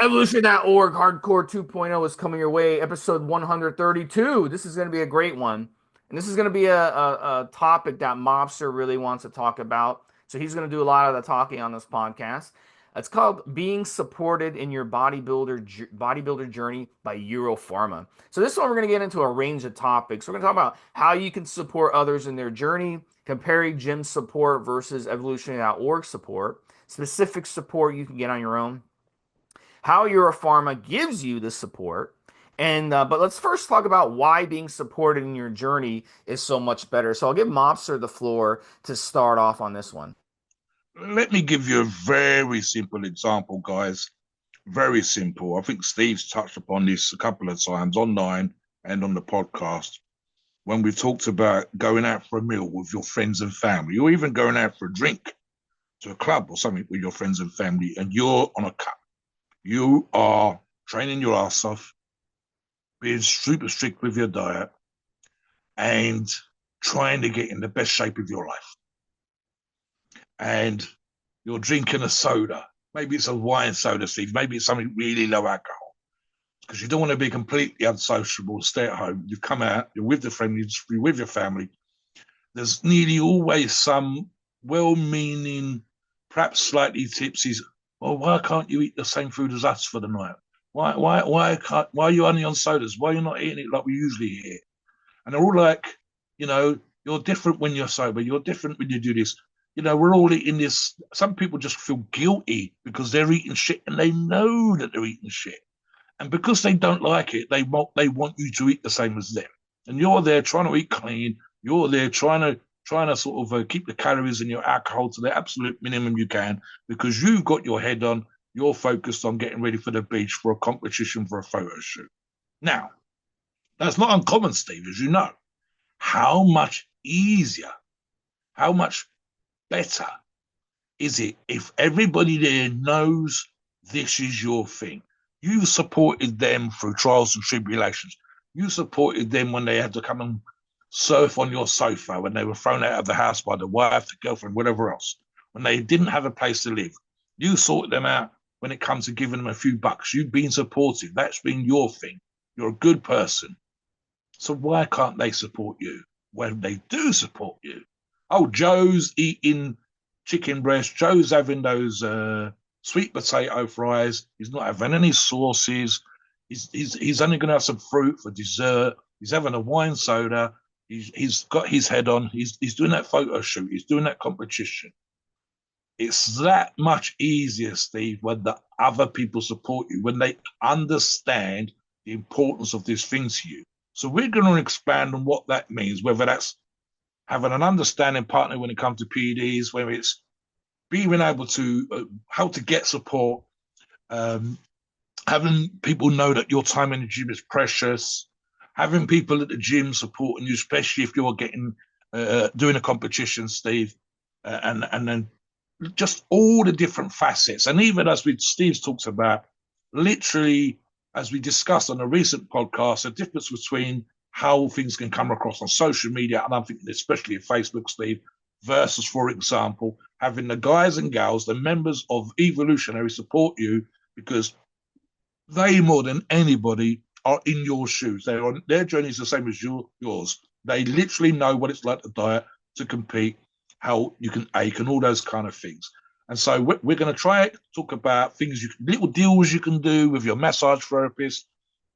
Evolution.org Hardcore 2.0 is coming your way, episode 132. This is going to be a great one. And this is going to be a topic that Mobster really wants to talk about. So he's going to do a lot of the talking on this podcast. It's called Being Supported in Your Bodybuilder Journey by Euro Pharma. So this one we're going to get into a range of topics. We're going to talk about how you can support others in their journey, comparing gym support versus Evolutionary.org support, specific support you can get on your own, how Euro Pharma gives you the support. And but let's first talk about why being supported in your journey is so much better. So I'll give Mobster the floor to start off on this one. Let me give you a very simple example, guys. Very simple. I think Steve's touched upon this a couple of times online and on the podcast when we talked about going out for a meal with your friends and family, or even going out for a drink to a club or something with your friends and family, and you're on a cut. You are training your ass off, being super strict with your diet, and trying to get in the best shape of your life. And you're drinking a soda. Maybe it's a wine soda, Steve. Maybe it's something really low alcohol because you don't want to be completely unsociable, stay at home. You've come out, you're with the friend, you're with your family. There's nearly always some well-meaning, perhaps slightly tipsy. Well, why can't you eat the same food as us for the night? Why are you only on sodas? Why are you not eating it like we usually eat? And they're all like, you're different when you're sober. You're different when you do this. We're all eating this. Some people just feel guilty because they're eating shit and they know that they're eating shit. And because they don't like it, they want you to eat the same as them. And you're there trying to eat clean. You're there trying to sort of keep the calories and your alcohol to the absolute minimum you can because you've got your head on. You're focused on getting ready for the beach for a competition for a photo shoot. Now, that's not uncommon, Steve, as you know. How much easier, how much better is it if everybody there knows this is your thing? You've supported them through trials and tribulations. You supported them when they had to come and surf on your sofa, when they were thrown out of the house by the wife, the girlfriend, whatever else, when they didn't have a place to live. You sorted them out when it comes to giving them a few bucks. You've been supportive. That's been your thing. You're a good person. So why can't they support you when they do support you? Oh, Joe's eating chicken breast. Joe's having those sweet potato fries. He's not having any sauces. He's only going to have some fruit for dessert. He's having a wine soda. He's got his head on. He's doing that photo shoot. He's doing that competition. It's that much easier, Steve, when the other people support you, when they understand the importance of this thing to you. So we're going to expand on what that means, whether that's having an understanding partner when it comes to PDs, whether it's being able to how to get support, um, having people know that your time in the gym is precious, having people at the gym supporting you, especially if you're getting doing a competition, Steve, and then just all the different facets. And even as we Steve's talked about, literally, as we discussed on a recent podcast, the difference between how things can come across on social media, and I'm thinking especially Facebook, Steve, versus, for example, having the guys and gals, the members of Evolutionary support you because they more than anybody are in your shoes. They're on their journey is the same as yours. They literally know what it's like to diet, to compete, how you can ache, and all those kind of things. And so we're going to try to talk about things little deals you can do with your massage therapist,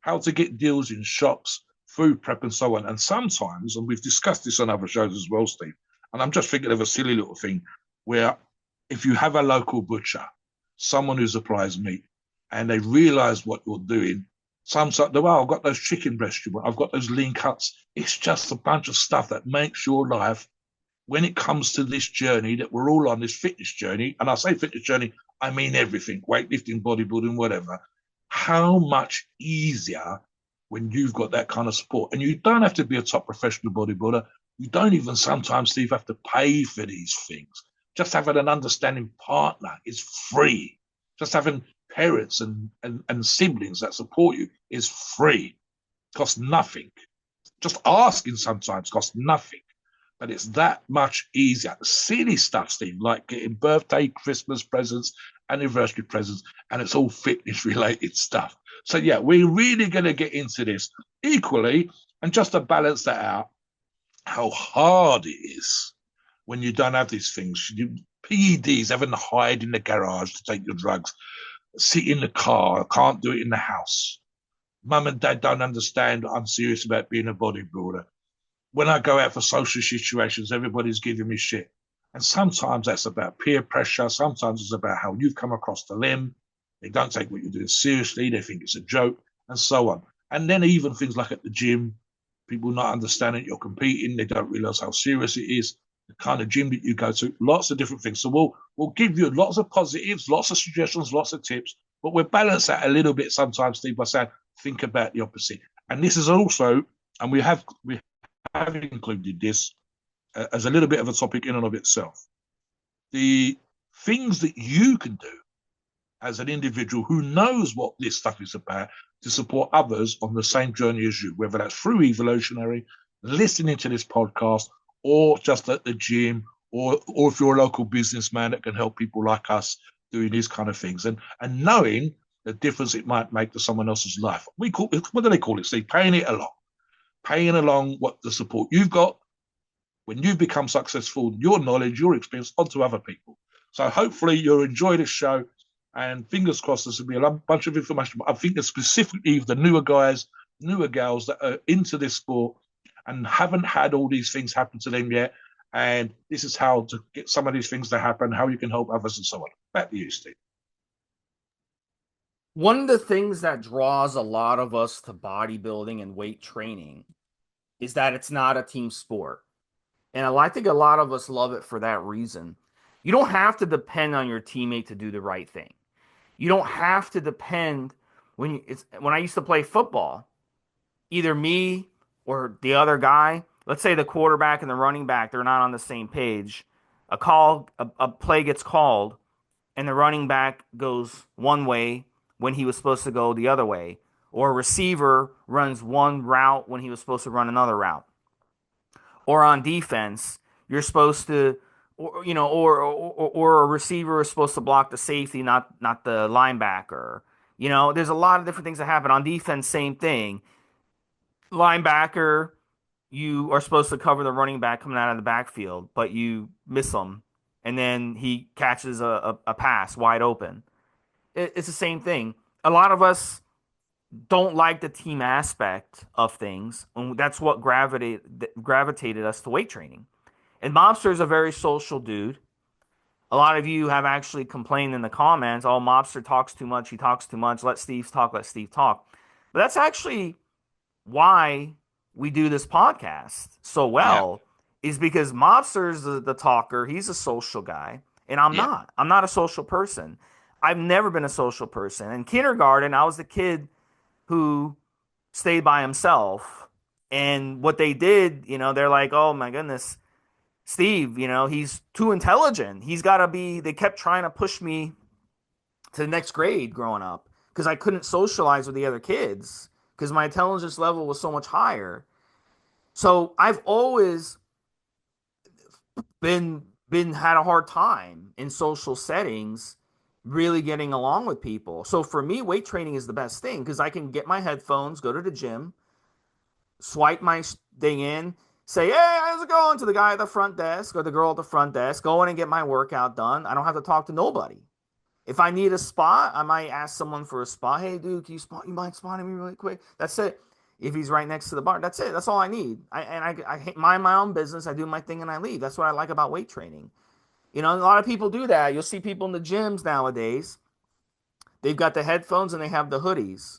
how to get deals in shops, food prep, and so on. And sometimes, and we've discussed this on other shows as well, Steve, and I'm just thinking of a silly little thing where if you have a local butcher, someone who supplies meat, and they realize what you're doing, some say, well, I've got those chicken breasts you want, I've got those lean cuts. It's just a bunch of stuff that makes your life, when it comes to this journey that we're all on, this fitness journey, and I say fitness journey, I mean everything, weightlifting, bodybuilding, whatever, how much easier when you've got that kind of support. And you don't have to be a top professional bodybuilder. You don't even sometimes, Steve, have to pay for these things. Just having an understanding partner is free. Just having parents and siblings that support you is free. Costs nothing. Just asking sometimes costs nothing. but it's that much easier. Silly stuff, Steve, like getting birthday, Christmas presents, anniversary presents, and it's all fitness related stuff. So, yeah, we're really going to get into this equally. And just to balance that out, how hard it is when you don't have these things. PEDs, having to hide in the garage to take your drugs, sit in the car, can't do it in the house. Mum and dad don't understand I'm serious about being a bodybuilder. When I go out for social situations, everybody's giving me shit. And sometimes that's about peer pressure. Sometimes it's about how you've come across the limb. They don't take what you're doing seriously. They think it's a joke and so on. And then even things like at the gym, people not understanding you're competing. They don't realize how serious it is. The kind of gym that you go to, lots of different things. So we'll give you lots of positives, lots of suggestions, lots of tips, but we'll balance that a little bit sometimes, Steve, by saying, think about the opposite. And this is also, and we have included this as a little bit of a topic in and of itself. The things that you can do as an individual who knows what this stuff is about to support others on the same journey as you, whether that's through Evolutionary, listening to this podcast, or just at the gym, or if you're a local businessman that can help people like us doing these kind of things, and knowing the difference it might make to someone else's life. What do they call it, Steve? Paying along what the support you've got when you become successful, your knowledge, your experience onto other people. So hopefully you'll enjoy this show, and fingers crossed this will be a bunch of information. But I think that specifically the newer guys, newer gals that are into this sport and haven't had all these things happen to them yet, and this is how to get some of these things to happen, how you can help others and so on. Back to you, Steve. One of the things that draws a lot of us to bodybuilding and weight training is that it's not a team sport. And I think a lot of us love it for that reason. You don't have to depend on your teammate to do the right thing. You don't have to depend when I used to play football, either me or the other guy, let's say the quarterback and the running back, they're not on the same page. A play gets called and the running back goes one way when he was supposed to go the other way, or a receiver runs one route when he was supposed to run another route. Or on defense, you're supposed to, or a receiver is supposed to block the safety, not the linebacker. There's a lot of different things that happen on defense. Same thing. Linebacker, you are supposed to cover the running back coming out of the backfield, but you miss him, and then he catches a pass wide open. It's the same thing. A lot of us don't like the team aspect of things, and that's what gravitated us to weight training. And Mobster is a very social dude. A lot of you have actually complained in the comments, oh, Mobster talks too much, he talks too much, let Steve talk, let Steve talk. But that's actually why we do this podcast so Yeah, well, is because Mobster's the talker, he's a social guy, and I'm yeah, not. I'm not a social person. I've never been a social person. In kindergarten, I was the kid who stayed by himself. And what they did, they're like, oh my goodness, Steve, he's too intelligent. He's got to be, they kept trying to push me to the next grade growing up because I couldn't socialize with the other kids because my intelligence level was so much higher. So I've always been had a hard time in social settings really getting along with people. So for me, weight training is the best thing because I can get my headphones, go to the gym, swipe my thing in, say, hey, how's it going, to the guy at the front desk or the girl at the front desk, go in and get my workout done. I don't have to talk to nobody. If I need a spot, I might ask someone for a spot. Hey, dude, you mind spotting me really quick? That's it. If he's right next to the bar, that's it. That's all I need. I mind my own business. I do my thing and I leave. That's what I like about weight training. A lot of people do that. You'll see people in the gyms nowadays. They've got the headphones and they have the hoodies.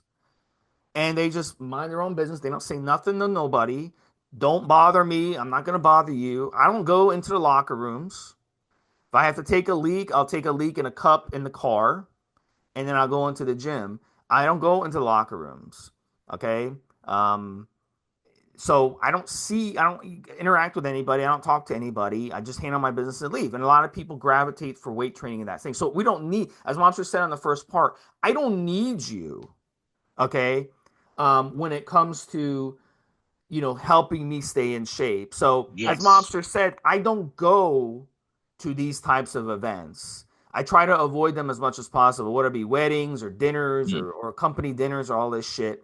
And they just mind their own business. They don't say nothing to nobody. Don't bother me. I'm not going to bother you. I don't go into the locker rooms. If I have to take a leak, I'll take a leak in a cup in the car, and then I'll go into the gym. I don't go into the locker rooms. Okay. So I don't interact with anybody. I don't talk to anybody. I just handle my business and leave. And a lot of people gravitate for weight training and that thing. So we don't need, as Monster said on the first part, I don't need you. Okay. When it comes to helping me stay in shape. So, as Yes. Mobster said, I don't go to these types of events. I try to avoid them as much as possible, whether it be weddings or dinners Mm. or company dinners or all this shit.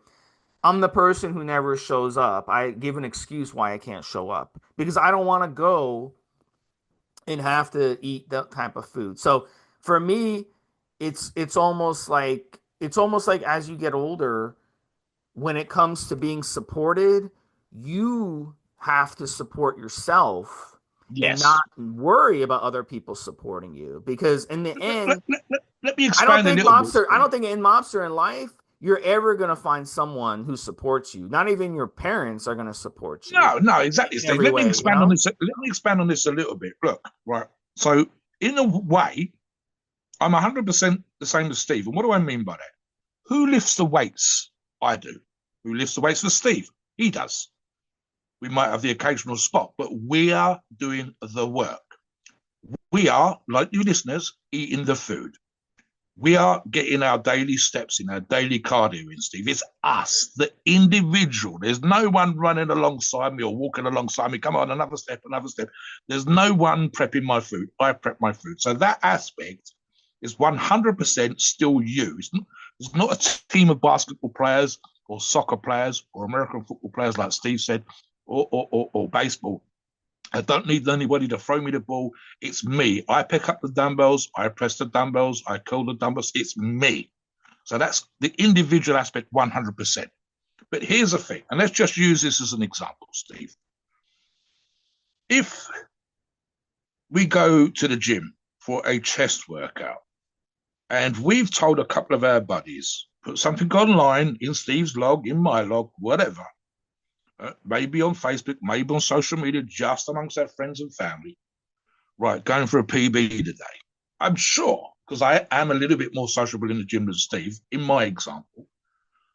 I'm the person who never shows up. I give an excuse why I can't show up because I don't want to go and have to eat that type of food. So for me, it's almost like as you get older, when it comes to being supported, you have to support yourself and not Yes. worry about other people supporting you. Because in the Let, let, end, let, let- let me expand a little bit, I Steve. don't think in mobster in life, you're ever gonna find someone who supports you. Not even your parents are gonna support you No, no, exactly, in Steve. every Let me way, you expand on know? this. Let me expand on this a little bit. Look, right. So, in a way, I'm 100% the same as Steve. And what do I mean by that? Who lifts the weights? I do. Who lifts the weights for Steve? He does. We might have the occasional spot, but we are doing the work. We are, like you listeners, eating the food. We are getting our daily steps in, our daily cardio in, Steve. It's us, the individual. There's no one running alongside me or walking alongside me. Come on, another step, another step. There's no one prepping my food. I prep my food. So that aspect is 100% still you. It's not a team of basketball players or soccer players or American football players, like Steve said, or baseball. I don't need anybody to throw me the ball. It's me. I pick up the dumbbells. I press the dumbbells. I curl the dumbbells. It's me. So that's the individual aspect 100%. But here's the thing, and let's just use this as an example, Steve. If we go to the gym for a chest workout and we've told a couple of our buddies, put something online in Steve's log, in my log, whatever, maybe on Facebook, maybe on social media, just amongst our friends and family, right, going for a PB today. I'm sure, because I am a little bit more sociable in the gym than Steve, in my example,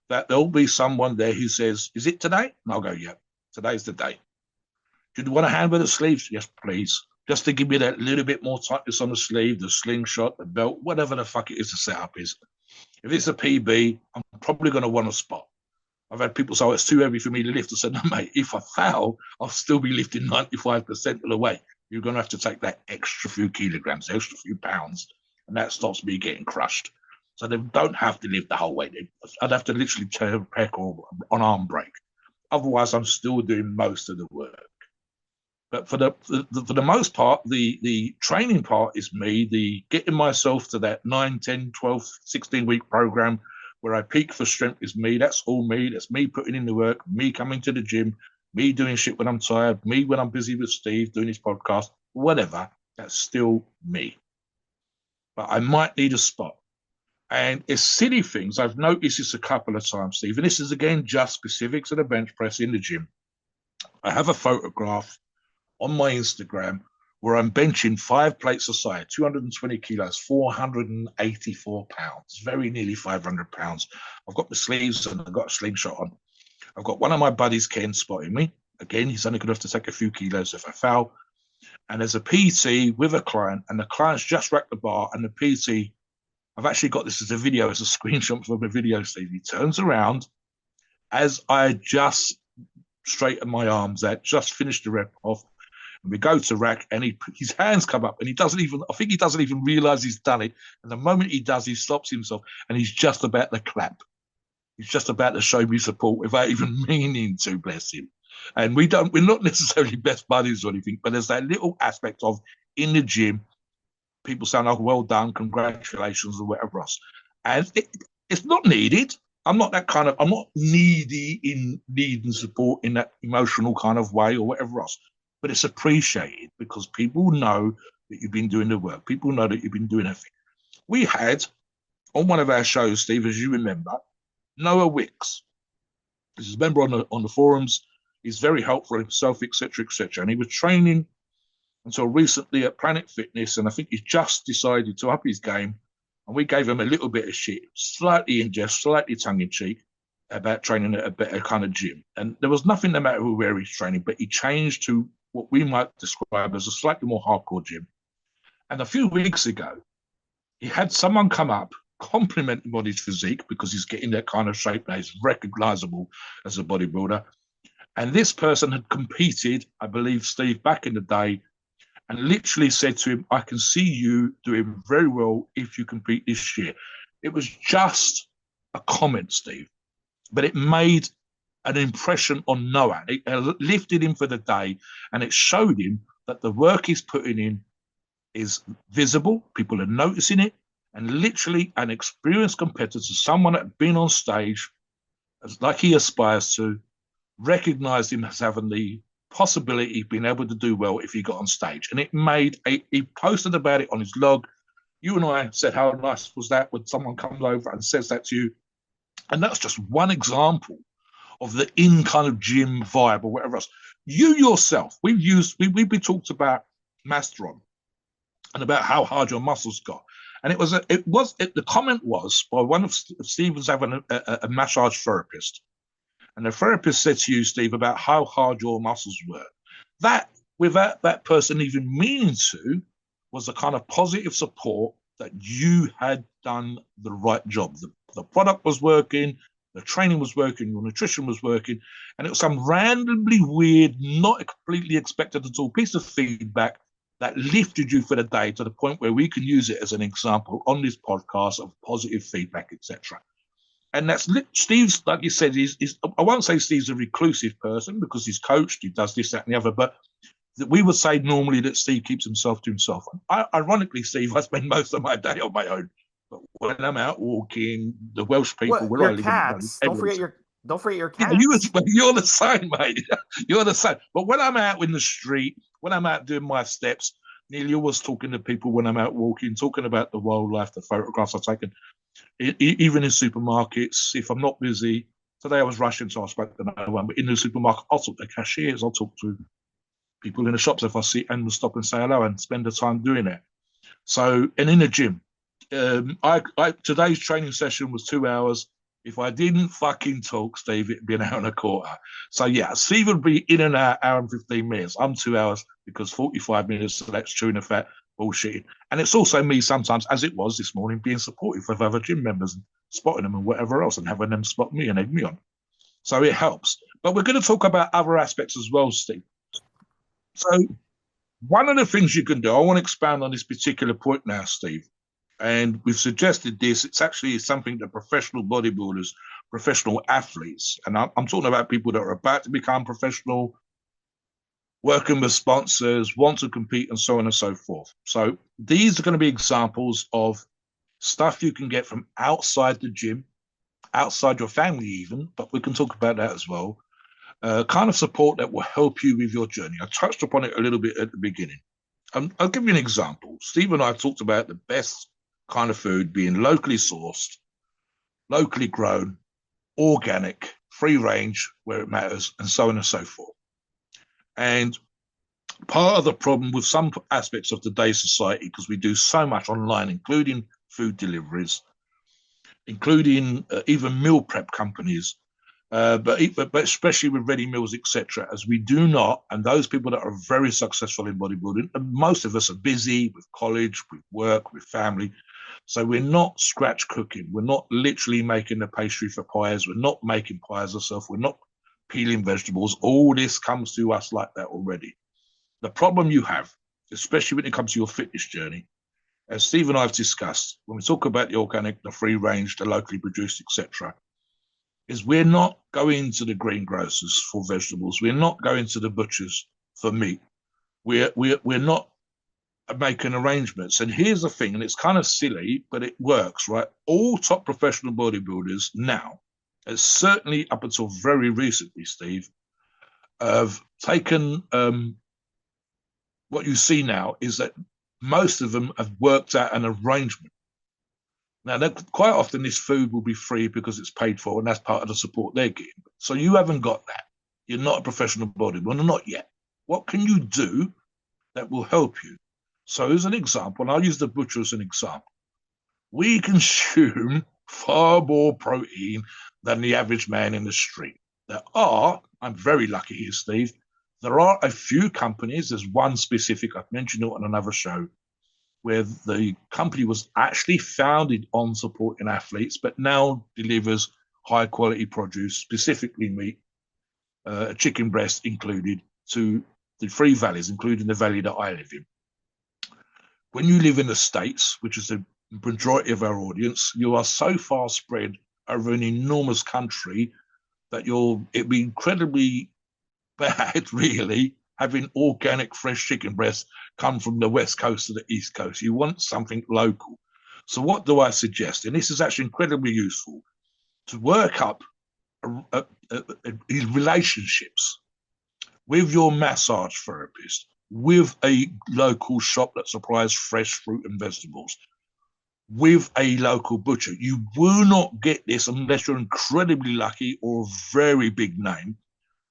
that there'll be someone there who says, "Is it today?" And I'll go, "Yeah, today's the day." Do you want a hand with the sleeves? Yes, please. Just to give me that little bit more tightness on the sleeve, the slingshot, the belt, whatever the fuck it is the setup is. If it's a PB, I'm probably going to want a spot. I've had people say, "Oh, it's too heavy for me to lift." I said, "No, mate, if I fail, I'll still be lifting 95% of the weight. You're going to have to take that extra few kilograms, extra few pounds, and that stops me getting crushed." So they don't have to lift the whole weight. I'd have to literally turn a pec or an arm break. Otherwise, I'm still doing most of the work. But for the most part, the training part is me, the getting myself to that 9, 10, 12, 16-week program where I peak for strength is me. That's all me. That's me putting in the work, me coming to the gym, me doing shit when I'm tired, me when I'm busy with Steve doing his podcast, whatever. That's still me. But I might need a spot. And it's silly things. I've noticed this a couple of times, Steve. And this is again just specific to the bench press in the gym. I have a photograph on my Instagram where I'm benching 5 plates aside, 220 kilos, 484 pounds, very nearly 500 pounds. I've got the sleeves and I've got a slingshot on. I've got one of my buddies, Ken, spotting me. Again, he's only going to have to take a few kilos if I foul. And there's a PT with a client, and the client's just racked the bar, and the PT, I've actually got this as a video, as a screenshot from a video, Steve. He turns around as I just straighten my arms out, just finished the rep off, and we go to rack, and his hands come up, and I think he doesn't even realize he's done it. And the moment he does, he stops himself, and he's just about to clap. He's just about to show me support without even meaning to, bless him. And we're not necessarily best buddies or anything, but there's that little aspect of in the gym, people saying, "Oh, well done, congratulations," or whatever else. And it's not needed. I'm not needy in needing support in that emotional kind of way or whatever else. But it's appreciated because people know that you've been doing the work. People know that you've been doing everything. We had on one of our shows, Steve, as you remember, Noah Wicks. This is a member on the forums. He's very helpful himself, etc., etc. And he was training until recently at Planet Fitness, and I think he's just decided to up his game. And we gave him a little bit of shit, slightly in jest, slightly tongue in cheek, about training at a better kind of gym. And there was nothing no matter where he's training, but he changed to what we might describe as a slightly more hardcore gym. And a few weeks ago, he had someone come up, compliment him on his physique because he's getting that kind of shape now. He's recognizable as a bodybuilder. And this person had competed, I believe, Steve, back in the day, and literally said to him, I can see you doing very well if you compete this year. It was just a comment, Steve, but it made an impression on Noah. It lifted him for the day, and it showed him that the work he's putting in is visible. People are noticing it, and literally an experienced competitor, someone that had been on stage, like he aspires to, recognized him as having the possibility of being able to do well if he got on stage. And it made he posted about it on his log. You and I said, how nice was that when someone comes over and says that to you? And that's just one example of the in kind of gym vibe or whatever else. You yourself, we've been talked about Masteron and about how hard your muscles got. And the comment was by one of Steve was having a massage therapist. And the therapist said to you, Steve, about how hard your muscles were. That, without that person even meaning to, was a kind of positive support that you had done the right job. The product was working, the training was working, your nutrition was working, and it was some randomly weird, not completely expected at all piece of feedback that lifted you for the day to the point where we can use it as an example on this podcast of positive feedback, etc. And that's Steve's, like you said, I won't say Steve's a reclusive person because he's coached, he does this, that, and the other, but we would say normally that Steve keeps himself to himself. Ironically, Steve, I spend most of my day on my own. But when I'm out walking, the Welsh people, What? where I Your live in cats. Don't forget your yeah, cats. you're the same, mate. You're the same. But when I'm out in the street, when I'm out doing my steps, nearly always talking to people when I'm out walking, talking about the wildlife, the photographs I've taken, even in supermarkets. If I'm not busy, today I was rushing, so I spoke to no one. But in the supermarket, I'll talk to cashiers, I'll talk to people in the shops if I see, and will stop and say hello and spend the time doing it. So, and in the gym, today's training session was 2 hours. If I didn't fucking talk, Steve, it'd be an hour and a quarter. So yeah, Steve would be in an hour and 15 minutes. I'm 2 hours because 45 minutes, so that's chewing the fat, bullshitting. And it's also me sometimes, as it was this morning, being supportive of other gym members and spotting them and whatever else and having them spot me and egg me on. So it helps. But we're going to talk about other aspects as well, Steve. So one of the things you can do, I want to expand on this particular point now, Steve, and we've suggested this. It's actually something that professional bodybuilders, professional athletes, and I'm talking about people that are about to become professional, working with sponsors, want to compete, and so on and so forth. So these are going to be examples of stuff you can get from outside the gym, outside your family even, but we can talk about that as well. Kind of support that will help you with your journey. I touched upon it a little bit at the beginning. I'll give you an example. Steve and I talked about the best kind of food being locally sourced, locally grown, organic, free range where it matters, and so on and so forth. And part of the problem with some aspects of today's society, because we do so much online, including food deliveries, including even meal prep companies, but especially with ready meals, etc., as we do not, and those people that are very successful in bodybuilding, and most of us are busy with college, with work, with family, so we're not scratch cooking. We're not literally making the pastry for pies. We're not making pies ourselves. We're not peeling vegetables. All this comes to us like that already. The problem you have, especially when it comes to your fitness journey, as Steve and I have discussed, when we talk about the organic, the free range, the locally produced, etc., is we're not going to the greengrocers for vegetables. We're not going to the butchers for meat. We're not making arrangements. And here's the thing, and it's kind of silly, but it works, right? All top professional bodybuilders now, and certainly up until very recently, Steve, have taken what you see now is that most of them have worked out an arrangement. Now, quite often this food will be free because it's paid for, and that's part of the support they're getting. So you haven't got that. You're not a professional bodybuilder, not yet. What can you do that will help you? So as an example, and I'll use the butcher as an example, we consume far more protein than the average man in the street. I'm very lucky here, Steve, there are a few companies, there's one specific, I've mentioned it on another show, where the company was actually founded on supporting athletes, but now delivers high quality produce, specifically meat, a chicken breast included to the 3 valleys, including the valley that I live in. When you live in the States, which is the majority of our audience, you are so far spread over an enormous country that it'd be incredibly bad, really, having organic fresh chicken breasts come from the west coast to the east coast. You want something local. So what do I suggest? And this is actually incredibly useful to work up relationships with your massage therapist, with a local shop that supplies fresh fruit and vegetables, with a local butcher. You will not get this unless you're incredibly lucky or a very big name,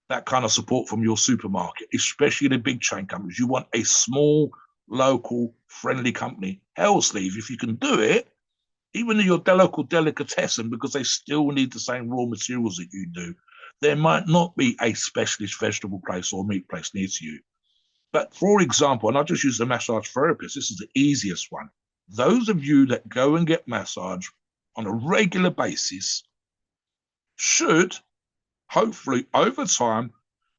that kind of support from your supermarket, especially the big chain companies. You want a small, local, friendly company. Hell, Steve, if you can do it, even your local delicatessen, because they still need the same raw materials that you do, there might not be a specialist vegetable place or meat place near to you. But for example, and I'll just use the massage therapist, this is the easiest one. Those of you that go and get massage on a regular basis should, hopefully over time,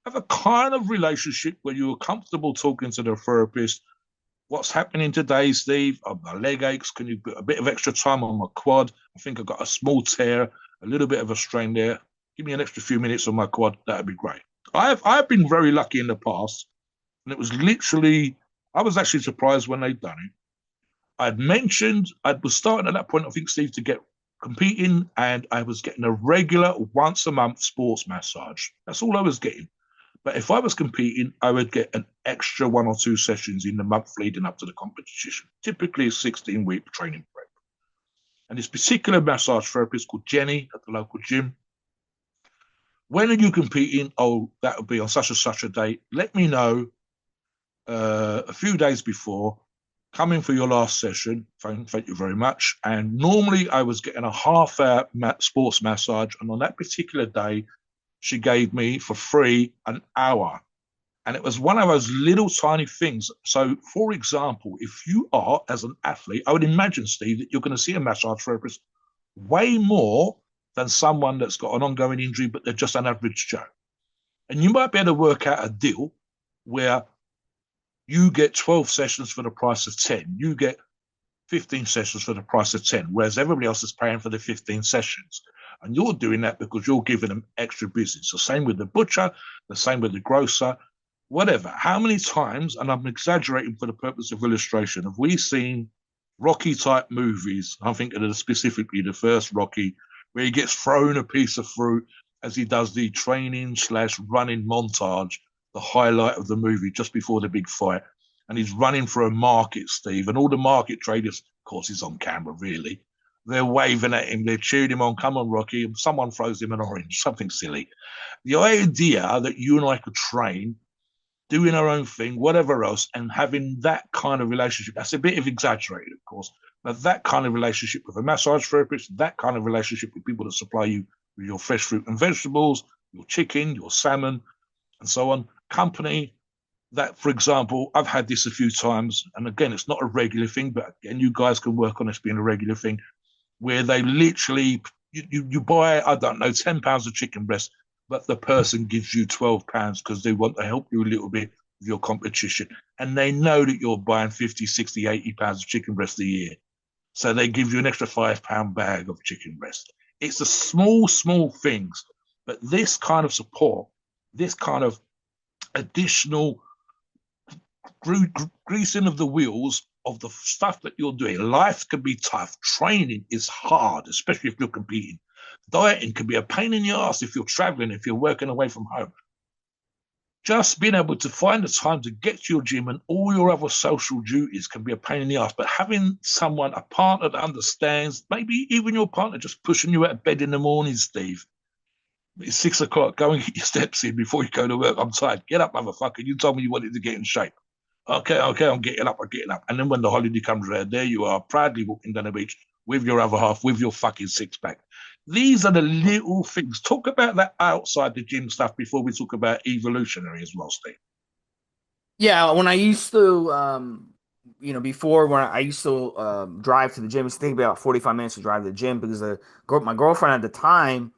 have a kind of relationship where you're comfortable talking to the therapist. What's happening today, Steve? My leg aches. Can you put a bit of extra time on my quad? I think I've got a small tear, a little bit of a strain there. Give me an extra few minutes on my quad. That'd be great. I've been very lucky in the past, and it was literally, I was actually surprised when they'd done it. I was starting at that point, I think, Steve, to get competing, and I was getting a regular once a month sports massage. That's all I was getting. But if I was competing, I would get an extra 1 or 2 sessions in the month leading up to the competition, typically a 16-week training prep. And this particular massage therapist called Jenny at the local gym, when are you competing? Oh, that would be on such and such a date. Let me know a few days before. Come in for your last session. Thank you very much. And normally I was getting a half-hour sports massage. And on that particular day, she gave me for free an hour. And it was one of those little tiny things. So, for example, if you are, as an athlete, I would imagine, Steve, that you're going to see a massage therapist way more than someone that's got an ongoing injury, but they're just an average Joe. And you might be able to work out a deal where you get 12 sessions for the price of 10. You get 15 sessions for the price of 10, whereas everybody else is paying for the 15 sessions. And you're doing that because you're giving them extra business. The same with the butcher, the same with the grocer, whatever. How many times, and I'm exaggerating for the purpose of illustration, have we seen Rocky-type movies? I'm thinking of specifically the first Rocky, where he gets thrown a piece of fruit as he does the training/running montage, the highlight of the movie just before the big fight. And he's running for a market, Steve, and all the market traders, of course, he's on camera, really. They're waving at him, they're cheering him on, come on, Rocky, and someone throws him an orange, something silly. The idea that you and I could train, doing our own thing, whatever else, and having that kind of relationship, that's a bit of exaggerated, of course, but that kind of relationship with a massage therapist, that kind of relationship with people that supply you with your fresh fruit and vegetables, your chicken, your salmon, and so on, company that, for example, I've had this a few times, and again, it's not a regular thing, but again, you guys can work on this being a regular thing, where they literally, you buy, I don't know, £10 of chicken breast, but the person gives you £12 because they want to help you a little bit with your competition. And they know that you're buying 50, 60, £80 of chicken breast a year. So they give you an extra £5 bag of chicken breast. It's the small things, but this kind of support, this kind of additional greasing of the wheels of the stuff that you're doing. Life can be tough. Training is hard, especially if you're competing. Dieting can be a pain in the ass if you're traveling, if you're working away from home. Just being able to find the time to get to your gym and all your other social duties can be a pain in the ass. But having someone, a partner that understands, maybe even your partner just pushing you out of bed in the morning, Steve. It's 6 o'clock. Go and get your steps in before you go to work. I'm tired. Get up, motherfucker. You told me you wanted to get in shape. Okay, I'm getting up. And then when the holiday comes around, there you are, proudly walking down the beach with your other half, with your fucking six-pack. These are the little things. Talk about that outside the gym stuff before we talk about evolutionary as well, Steve. Yeah, when I used to, before when I used to drive to the gym, it used to take about 45 minutes to drive to the gym because my girlfriend at the time,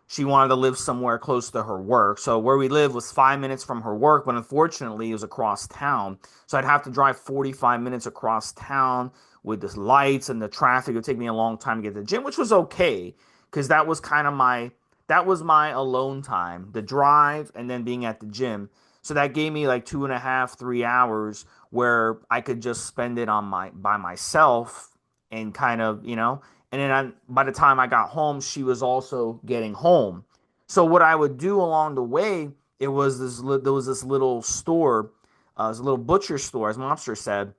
she wanted to live somewhere close to her work. So where we live was 5 minutes from her work, but unfortunately it was across town. So I'd have to drive 45 minutes across town with the lights and the traffic. It would take me a long time to get to the gym, which was okay because that was kind of my alone time, the drive and then being at the gym. So that gave me like 2.5, 3 hours where I could just spend it on my by myself and kind of, and then by the time I got home, she was also getting home. So what I would do along the way, there was this little store, this little butcher store, as Mobster said.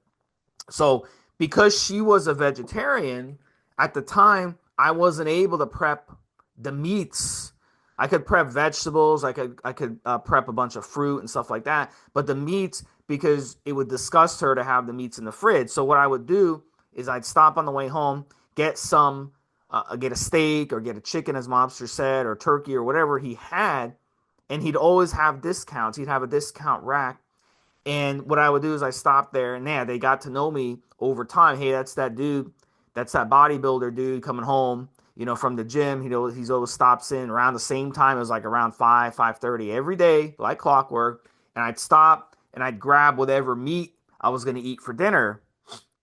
So because she was a vegetarian at the time, I wasn't able to prep the meats. I could prep vegetables, I could prep a bunch of fruit and stuff like that, but the meats, because it would disgust her to have the meats in the fridge. So what I would do is I'd stop on the way home, get a steak or get a chicken, as Mobster said, or turkey or whatever he had, and he'd always have discounts. He'd have a discount rack, and what I would do is I stopped there, and yeah, they got to know me over time. Hey, that's that dude, that's that bodybuilder dude coming home, from the gym. He's always stops in around the same time. It was like around 5:30 every day, like clockwork. And I'd stop and I'd grab whatever meat I was gonna eat for dinner,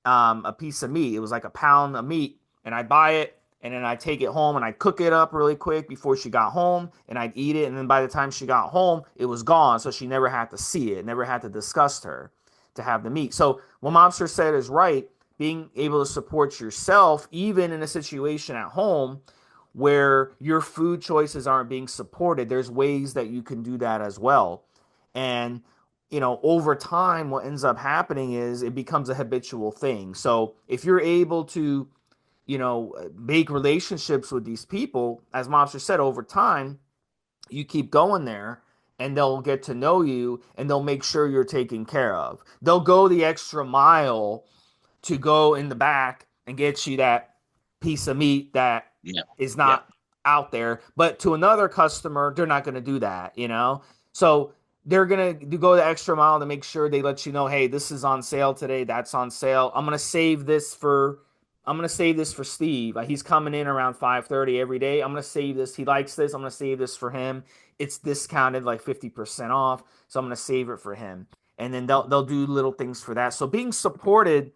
a piece of meat. It was like a pound of meat, and I'd buy it, and then I'd take it home and I'd cook it up really quick before she got home, and I'd eat it. And then by the time she got home, it was gone. So she never had to see it, never had to disgust her to have the meat. So what Mobster said is right. Being able to support yourself, even in a situation at home where your food choices aren't being supported, there's ways that you can do that as well. And over time, what ends up happening is it becomes a habitual thing. So if you're able to, make relationships with these people, as Mobster said, over time, you keep going there and they'll get to know you and they'll make sure you're taken care of. They'll go the extra mile to go in the back and get you that piece of meat that Yeah, is yeah, not out there. But to another customer, they're not going to do that. So they're going to go the extra mile to make sure they let you know, hey, this is on sale today. That's on sale. I'm going to save this for Steve. He's coming in around 5:30 every day. I'm going to save this. He likes this. I'm going to save this for him. It's discounted like 50% off. So I'm going to save it for him. And then they'll do little things for that. So being supported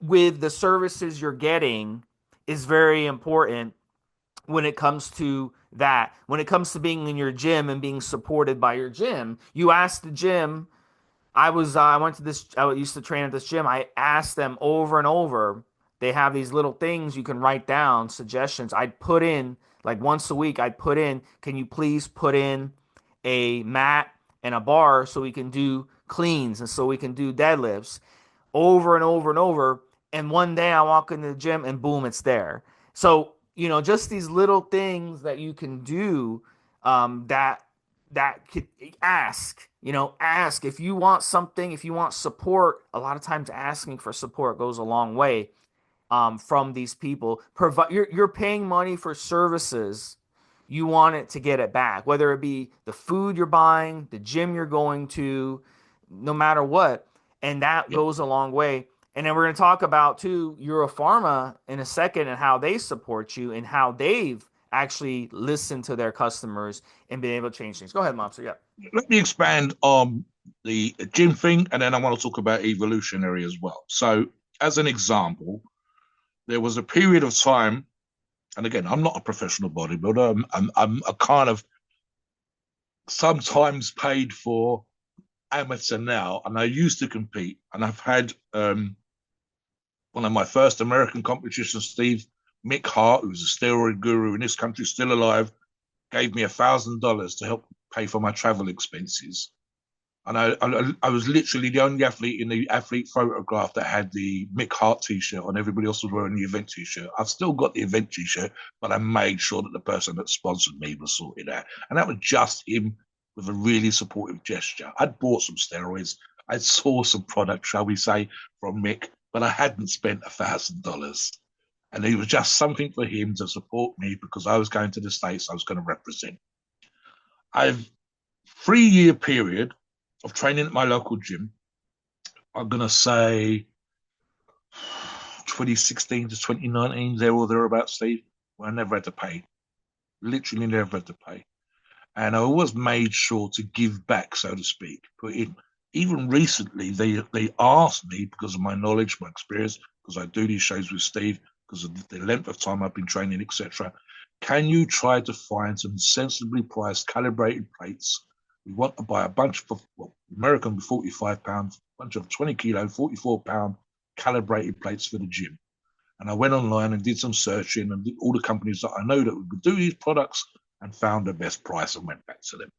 with the services you're getting is very important when it comes to that. When it comes to being in your gym and being supported by your gym, you ask the gym. I went to this. I used to train at this gym. I asked them over and over. They have these little things you can write down, suggestions. I'd put in like once a week. I'd put in, can you please put in a mat and a bar so we can do cleans and so we can do deadlifts over and over and over. And one day I walk into the gym and boom, it's there. So, just these little things that you can do, that could ask if you want something, if you want support. A lot of times asking for support goes a long way, from these people. You're paying money for services. You want it to get it back, whether it be the food you're buying, the gym you're going to, no matter what. And that yeah. goes a long way. And then we're going to talk about too Euro Pharma in a second and how they support you and how they've actually listened to their customers and been able to change things. Go ahead, Mom. So yeah. Let me expand on the gym thing, and then I want to talk about evolutionary as well. So, as an example, there was a period of time, and again, I'm not a professional bodybuilder. I'm a kind of sometimes paid for amateur now, and I used to compete, and I've had one of my first American competitions. Steve Mick Hart, who's a steroid guru in this country, still alive, gave me $1,000 to help pay for my travel expenses. And I was literally the only athlete in the athlete photograph that had the Mick Hart t-shirt on. Everybody else was wearing the event t-shirt. I've still got the event t-shirt, but I made sure that the person that sponsored me was sorted out. And that was just him with a really supportive gesture. I'd bought some steroids. I saw some product, shall we say, from Mick, but I hadn't spent $1,000. And it was just something for him to support me because I was going to the States. I was going to represent. I've 3-year period of training at my local gym. I'm going to say 2016 to 2019, there or thereabouts, Steve, where I never had to pay literally never had to pay. And I always made sure to give back, so to speak. Put in. Even recently, they asked me, because of my knowledge, my experience, because I do these shows with Steve, because of the length of time I've been training, etc. Can you try to find some sensibly priced calibrated plates? We want to buy a bunch of, well, American £45, a bunch of 20 kilo, £44 calibrated plates for the gym. And I went online and did some searching and did all the companies that I know that would do these products and found the best price and went back to them.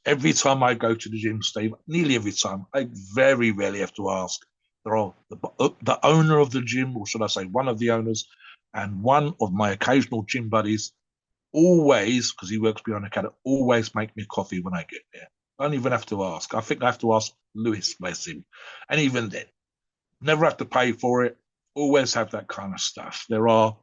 Every time I go to the gym, Steve, nearly every time, I very rarely have to ask. There are the owner of the gym, or should I say one of the owners, and one of my occasional gym buddies always, because he works behind the counter, always make me coffee when I get there. I don't even have to ask. I think I have to ask Lewis, bless him. And even then, never have to pay for it. Always have that kind of stuff. There are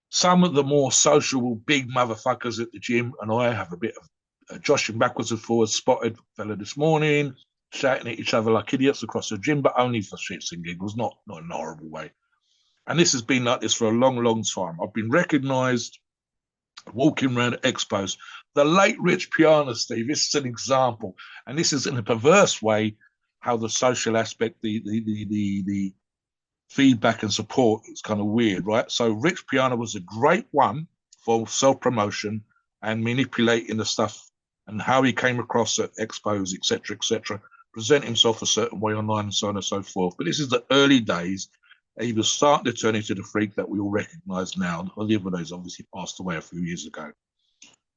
some of the more sociable big motherfuckers at the gym, and I have a bit of joshing backwards and forwards, spotted fella this morning, shouting at each other like idiots across the gym, but only for shits and giggles, not in a horrible way. And this has been like this for a long, long time. I've been recognised walking around at expos. The late Rich Piana, Steve, this is an example. And this is in a perverse way how the social aspect, the feedback and support is kind of weird, right? So Rich Piana was a great one for self-promotion and manipulating the stuff and how he came across at expos, etc., present himself a certain way online and so on and so forth. But this is the early days. He was starting to turn into the freak that we all recognize now. Oliver Days obviously passed away a few years ago.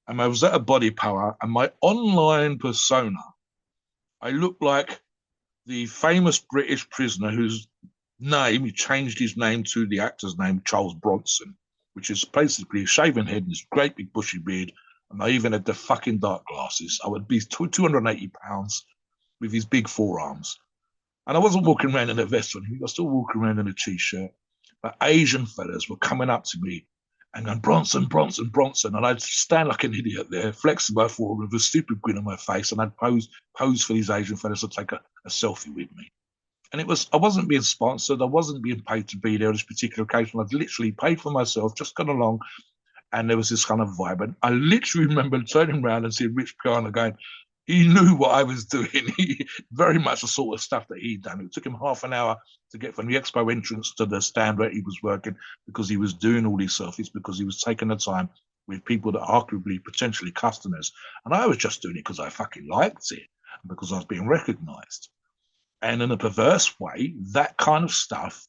And I was at a Body Power, and my online persona, I looked like the famous British prisoner whose name, he changed his name to the actor's name, Charles Bronson, which is basically a shaven head and this great big bushy beard. And I even had the fucking dark glasses. I would be 280 pounds with his big forearms. And I wasn't walking around in a vest or anything. I was still walking around in a t-shirt. But Asian fellas were coming up to me and going, Bronson, Bronson, Bronson. And I'd stand like an idiot there, flexing my forearm with a stupid grin on my face. And I'd pose for these Asian fellas to take a selfie with me. And I wasn't being sponsored. I wasn't being paid to be there on this particular occasion. I'd literally paid for myself, just gone along. And there was this kind of vibe. And I literally remember turning around and seeing Rich Piana going, he knew what I was doing. He very much the sort of stuff that he'd done. It took him half an hour to get from the expo entrance to the stand where he was working because he was doing all these selfies, because he was taking the time with people that are arguably potentially customers. And I was just doing it because I fucking liked it, because I was being recognized. And in a perverse way, that kind of stuff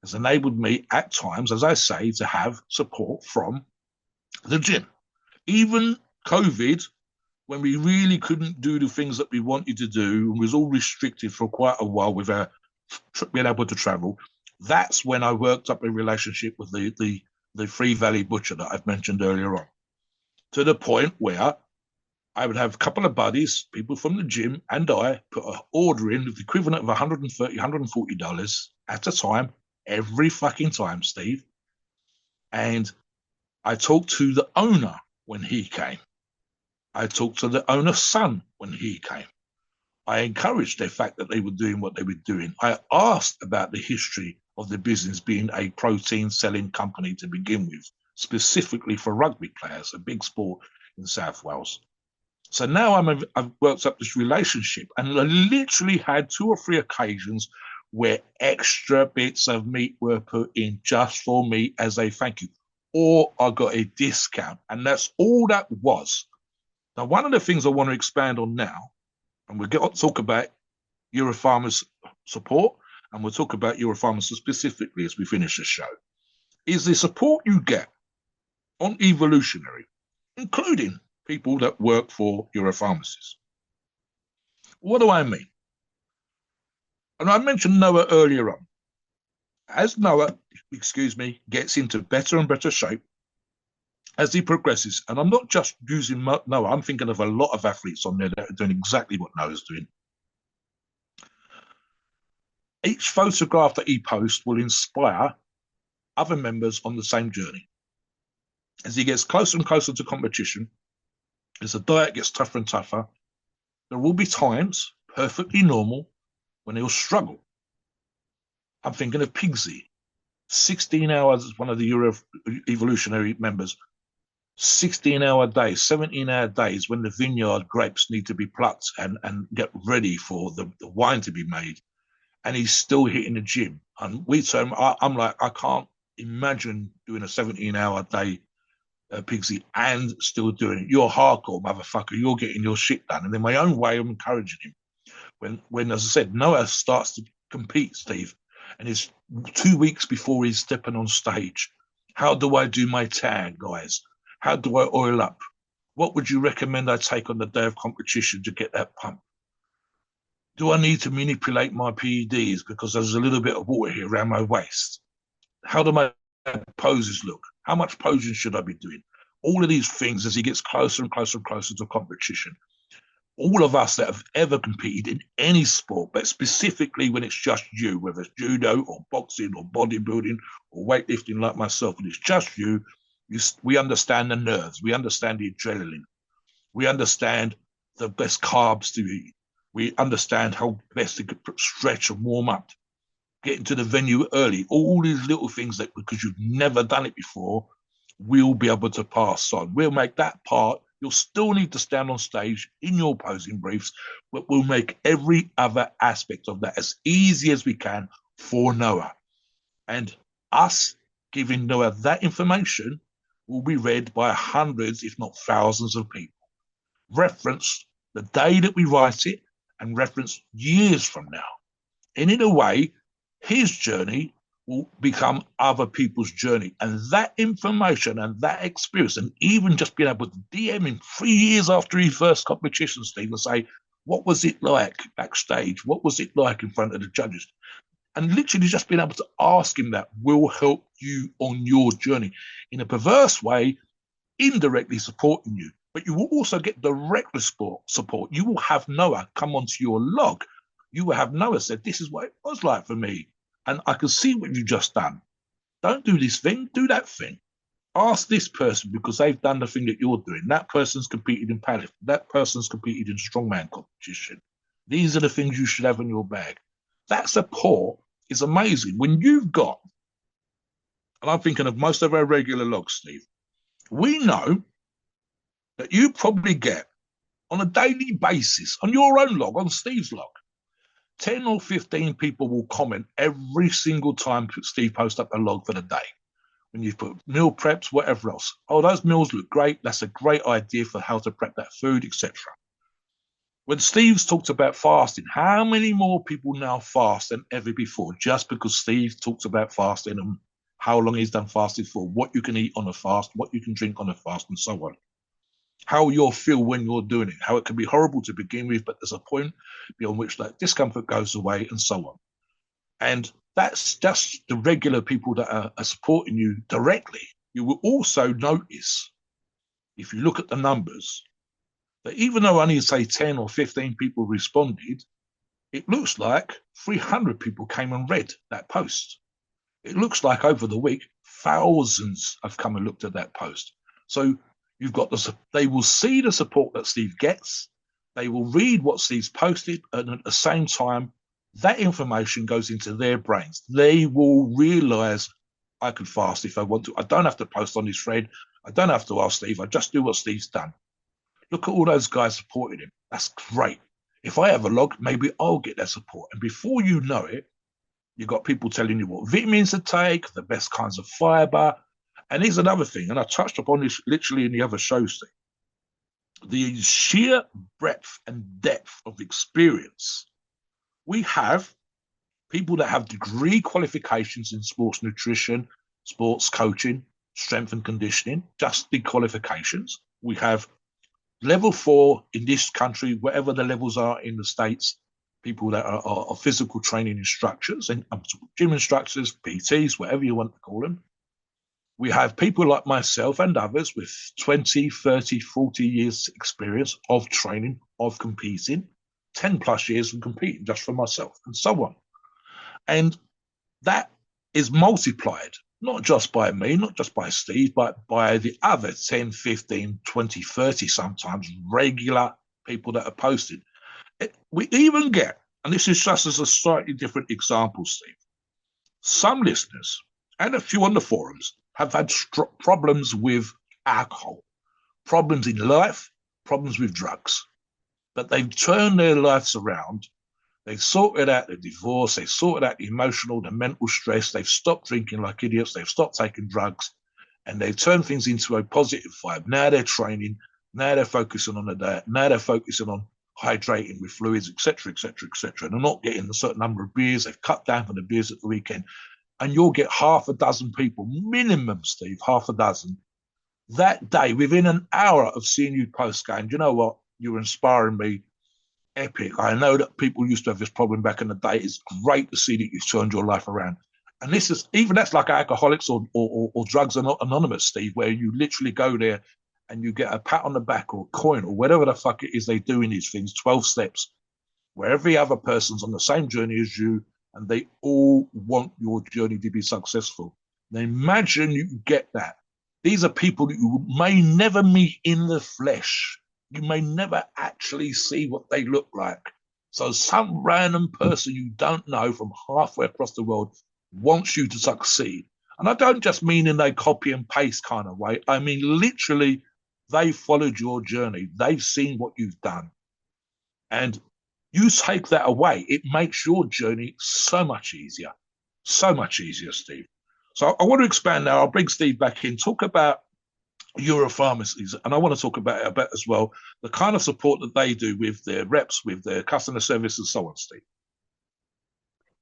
has enabled me at times, as I say, to have support from the gym. Even COVID, when we really couldn't do the things that we wanted to do and was all restricted for quite a while with our being able to travel, that's when I worked up a relationship with the Free Valley Butcher that I've mentioned earlier on, to the point where I would have a couple of buddies, people from the gym, and I put an order in of the equivalent of $130, $140 at a time, every fucking time, Steve. And I talked to the owner when he came. I talked to the owner's son when he came. I encouraged the fact that they were doing what they were doing. I asked about the history of the business being a protein selling company to begin with, specifically for rugby players, a big sport in South Wales. So now I've worked up this relationship, and I literally had 2 or 3 occasions where extra bits of meat were put in just for me as a thank you, or I got a discount, and that's all that was. Now, one of the things I want to expand on now, and we'll talk about Euro Pharma's support, and we'll talk about Euro Pharma specifically as we finish the show, is the support you get on Evolutionary, including people that work for Euro Pharmacies. What do I mean? And I mentioned Noah earlier on. As Noah, gets into better and better shape, as he progresses, and I'm not just using Noah, I'm thinking of a lot of athletes on there that are doing exactly what Noah's doing. Each photograph that he posts will inspire other members on the same journey. As he gets closer and closer to competition, as the diet gets tougher and tougher, there will be times, perfectly normal, when he'll struggle. I'm thinking of Pigsy, 16 hours as one of the Euro Evolutionary members, 16-hour days, 17-hour days when the vineyard grapes need to be plucked and get ready for the wine to be made. And he's still hitting the gym. And we tell him, I'm like, I can't imagine doing a 17-hour day, Pigsy, and still doing it. You're hardcore, motherfucker. You're getting your shit done. And in my own way, I'm encouraging him. When as I said, Noah starts to compete, Steve, and it's 2 weeks before he's stepping on stage. How do I do my tan, guys? How do I oil up? What would you recommend I take on the day of competition to get that pump? Do I need to manipulate my PEDs because there's a little bit of water here around my waist? How do my poses look? How much posing should I be doing? All of these things as he gets closer and closer and closer to competition. All of us that have ever competed in any sport, but specifically when it's just you, whether it's judo or boxing or bodybuilding or weightlifting like myself, and it's just you, we understand the nerves, we understand the adrenaline, we understand the best carbs to eat, we understand how best to stretch and warm up, get into the venue early, all these little things that because you've never done it before, we'll be able to pass on. We'll make that part. You'll still need to stand on stage in your posing briefs, but we'll make every other aspect of that as easy as we can for Noah. And us giving Noah that information will be read by hundreds, if not thousands of people. Reference the day that we write it and reference years from now. And in a way, his journey will become other people's journey. And that information and that experience, and even just being able to DM him 3 years after his first competition, Steve, and say, what was it like backstage? What was it like in front of the judges? And literally just being able to ask him that will help you on your journey. In a perverse way, indirectly supporting you. But you will also get direct support. You will have Noah come onto your log. You will have Noah said, this is what it was like for me. And I can see what you've just done. Don't do this thing, do that thing. Ask this person because they've done the thing that you're doing. That person's competed in powerlifting. That person's competed in strongman competition. These are the things you should have in your bag. That support is amazing. When you've got, and I'm thinking of most of our regular logs, Steve, we know that you probably get on a daily basis, on your own log, on Steve's log, 10 or 15 people will comment every single time Steve posts up a log for the day. When you put meal preps, whatever else. Oh, those meals look great. That's a great idea for how to prep that food, etc. When Steve's talked about fasting, how many more people now fast than ever before just because Steve talks about fasting and how long he's done fasting for, what you can eat on a fast, what you can drink on a fast, and so on. How you'll feel when you're doing it, how it can be horrible to begin with, but there's a point beyond which that discomfort goes away and so on. And that's just the regular people that are supporting you directly. You will also notice, if you look at the numbers, that even though only say 10 or 15 people responded, it looks like 300 people came and read that post. It looks like over the week, thousands have come and looked at that post. So you've got they will see the support that Steve gets. They will read what Steve's posted, and at the same time, that information goes into their brains. They will realize I can fast if I want to. I don't have to post on his thread. I don't have to ask Steve. I just do what Steve's done. Look at all those guys supporting him. That's great. If I have a log, maybe I'll get that support. And before you know it, you've got people telling you what vitamins to take, the best kinds of fiber. And here's another thing, and I touched upon this literally in the other shows thing. The sheer breadth and depth of experience. We have people that have degree qualifications in sports nutrition, sports coaching, strength and conditioning, just the qualifications. We have level 4 in this country, whatever the levels are in the States, people that are physical training instructors and gym instructors, PTs, whatever you want to call them. We have people like myself and others with 20, 30, 40 years experience of training, of competing, 10 plus years of competing just for myself and so on. And that is multiplied, not just by me, not just by Steve, but by the other 10, 15, 20, 30 sometimes regular people that are posted. We even get, and this is just as a slightly different example, Steve, some listeners and a few on the forums have had problems with alcohol. problems in life, problems with drugs. But they've turned their lives around. They've sorted out the divorce. They've sorted out the emotional, the mental stress. They've stopped drinking like idiots. They've stopped taking drugs, and they've turned things into a positive vibe. Now they're training. Now they're focusing on the diet. Now they're focusing on hydrating with fluids, etc., etc., etc. They're not getting a certain number of beers. They've cut down on the beers at the weekend, and you'll get half a dozen people, minimum, Steve, half a dozen, that day within an hour of seeing you post game. Do you know what? You're inspiring me. Epic. I know that people used to have this problem back in the day. It's great to see that you've turned your life around. And this is even that's like Alcoholics or Drugs Anonymous, Steve, where you literally go there and you get a pat on the back or a coin or whatever the fuck it is they do in these things, 12 steps, where every other person's on the same journey as you and they all want your journey to be successful. Now imagine you get that. These are people that you may never meet in the flesh. You may never actually see what they look like. So some random person you don't know from halfway across the world wants you to succeed. And I don't just mean in a copy and paste kind of way. I mean, literally, they followed your journey. They've seen what you've done. And you take that away, it makes your journey so much easier. So much easier, Steve. So I want to expand now. I'll bring Steve back in. Talk about Euro Pharmacies, and I want to talk about it a bit as well, the kind of support that they do with their reps, with their customer service and so on, Steve.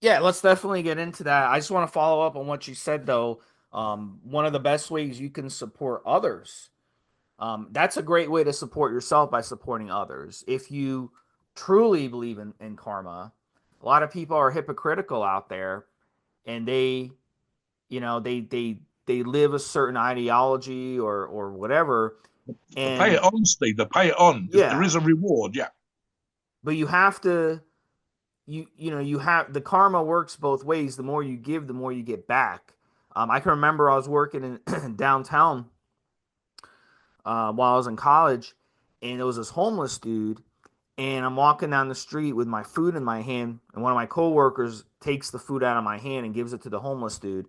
Yeah, let's definitely get into that. I just want to follow up on what you said, though. One of the best ways you can support others. That's a great way to support yourself by supporting others. If you truly believe in karma, a lot of people are hypocritical out there, and they live a certain ideology or whatever. They pay it And on, Steve. They pay it on. There yeah, is a reward, yeah. but you have to you have the karma works both ways. The more you give, the more you get back. I can remember I was working in downtown while I was in college, and there was this homeless dude, and I'm walking down the street with my food in my hand, and one of my coworkers takes the food out of my hand and gives it to the homeless dude.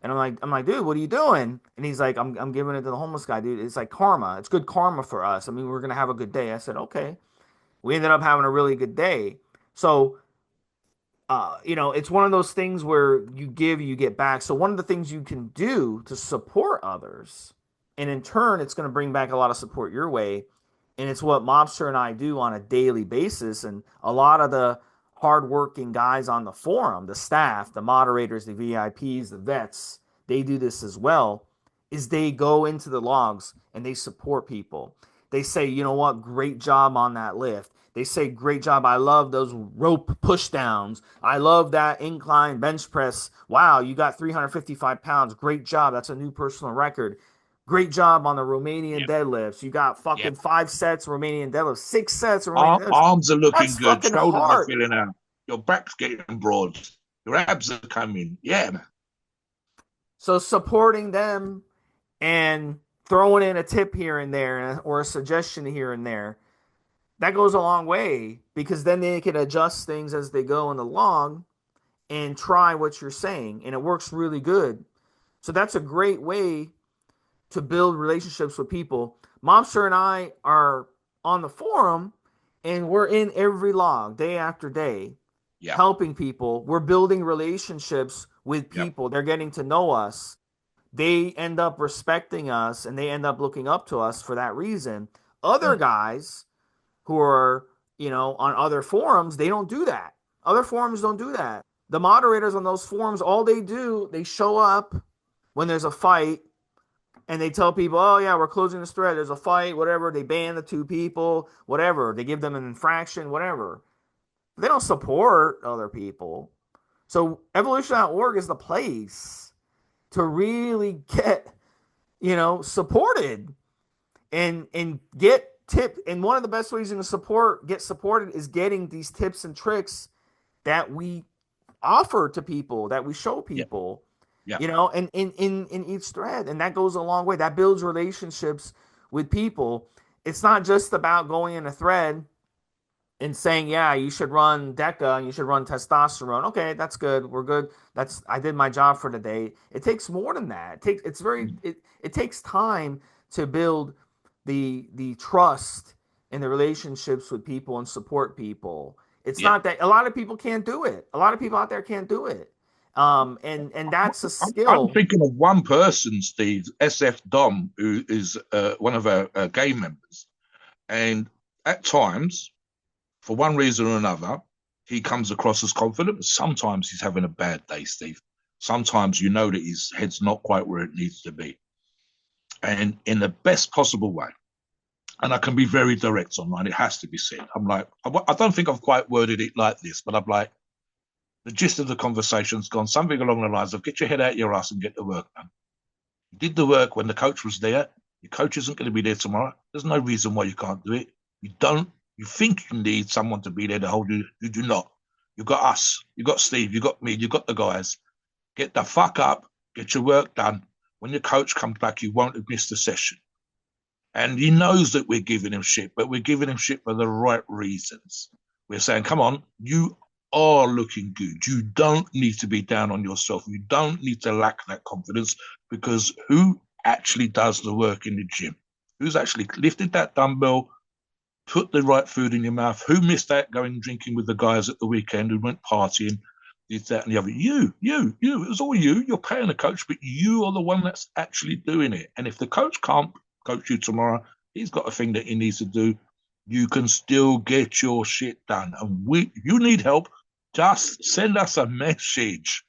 And I'm like, dude, what are you doing? And he's like, I'm giving it to the homeless guy, dude. It's like karma. It's good karma for us. I mean, we're gonna have a good day. I said, okay. We ended up having a really good day. So it's one of those things where you give, you get back. So one of the things you can do to support others, and in turn, it's going to bring back a lot of support your way. And it's what Mobster and I do on a daily basis. And a lot of the hardworking guys on the forum, the staff, the moderators, the VIPs, the vets, they do this as well, is they go into the logs and they support people. They say, you know what, great job on that lift. They say, great job. I love those rope push downs. I love that incline bench press. Wow, you got 355 pounds. Great job. That's a new personal record. Great job on the Romanian Yep, deadlifts. You got fucking yep. 5 sets Romanian deadlifts, 6 sets Romanian deadlifts. Arms are looking That's good. fucking Shoulders are hard. filling out. Your back's getting broad. Your abs are coming. Yeah, man. So supporting them and throwing in a tip here and there or a suggestion here and there, that goes a long way because then they can adjust things as they go in the log and try what you're saying. And it works really good. So that's a great way to build relationships with people. Mobster and I are on the forum and we're in every log day after day, Yeah, helping people. We're building relationships with yeah. people. They're getting to know us. They end up respecting us and they end up looking up to us for that reason. Other Mm. guys who are, on other forums, they don't do that. Other forums don't do that. The moderators on those forums, all they do, they show up when there's a fight and they tell people, oh, yeah, we're closing this thread. There's a fight, whatever. They ban the 2 people, whatever. They give them an infraction, whatever. They don't support other people. So evolution.org is the place to really get, supported and get tip. And one of the best ways you can get supported is getting these tips and tricks that we offer to people, that we show Yeah, people, yeah, and in each thread. And that goes a long way. That builds relationships with people. It's not just about going in a thread and saying, yeah, you should run DECA and you should run testosterone. Okay, that's good. We're good. I did my job for the day. It takes more than that. It takes time to build the trust and the relationships with people and support people. It's Yeah. not that a lot of people can't do it. A lot of people out there can't do it. And that's a I'm skill. thinking of one person, Steve, SF Dom, who is one of our game members. And at times, for one reason or another, he comes across as confident, but sometimes he's having a bad day, Steve. Sometimes you know that his head's not quite where it needs to be. And in the best possible way, and I can be very direct online, it has to be said. I'm like, I don't think I've quite worded it like this, but I'm like, the gist of the conversation's gone something along the lines of get your head out your ass and get the work done. You did the work when the coach was there. Your coach isn't going to be there tomorrow. There's no reason why you can't do it. You don't. You think you need someone to be there to hold you. You do not. You got us. You got Steve. You got me. You got the guys. Get the fuck up. Get your work done. When your coach comes back, you won't have missed a session. And he knows that we're giving him shit, but we're giving him shit for the right reasons. We're saying, come on, you are looking good. You don't need to be down on yourself. You don't need to lack that confidence because who actually does the work in the gym? Who's actually lifted that dumbbell, put the right food in your mouth? Who missed out going drinking with the guys at the weekend who went partying, did that and the other? You. It was all you. You're paying the coach, but you are the one that's actually doing it. And if the coach can't coach you tomorrow, he's got a thing that he needs to do. You can still get your shit done. And you need help, just send us a message.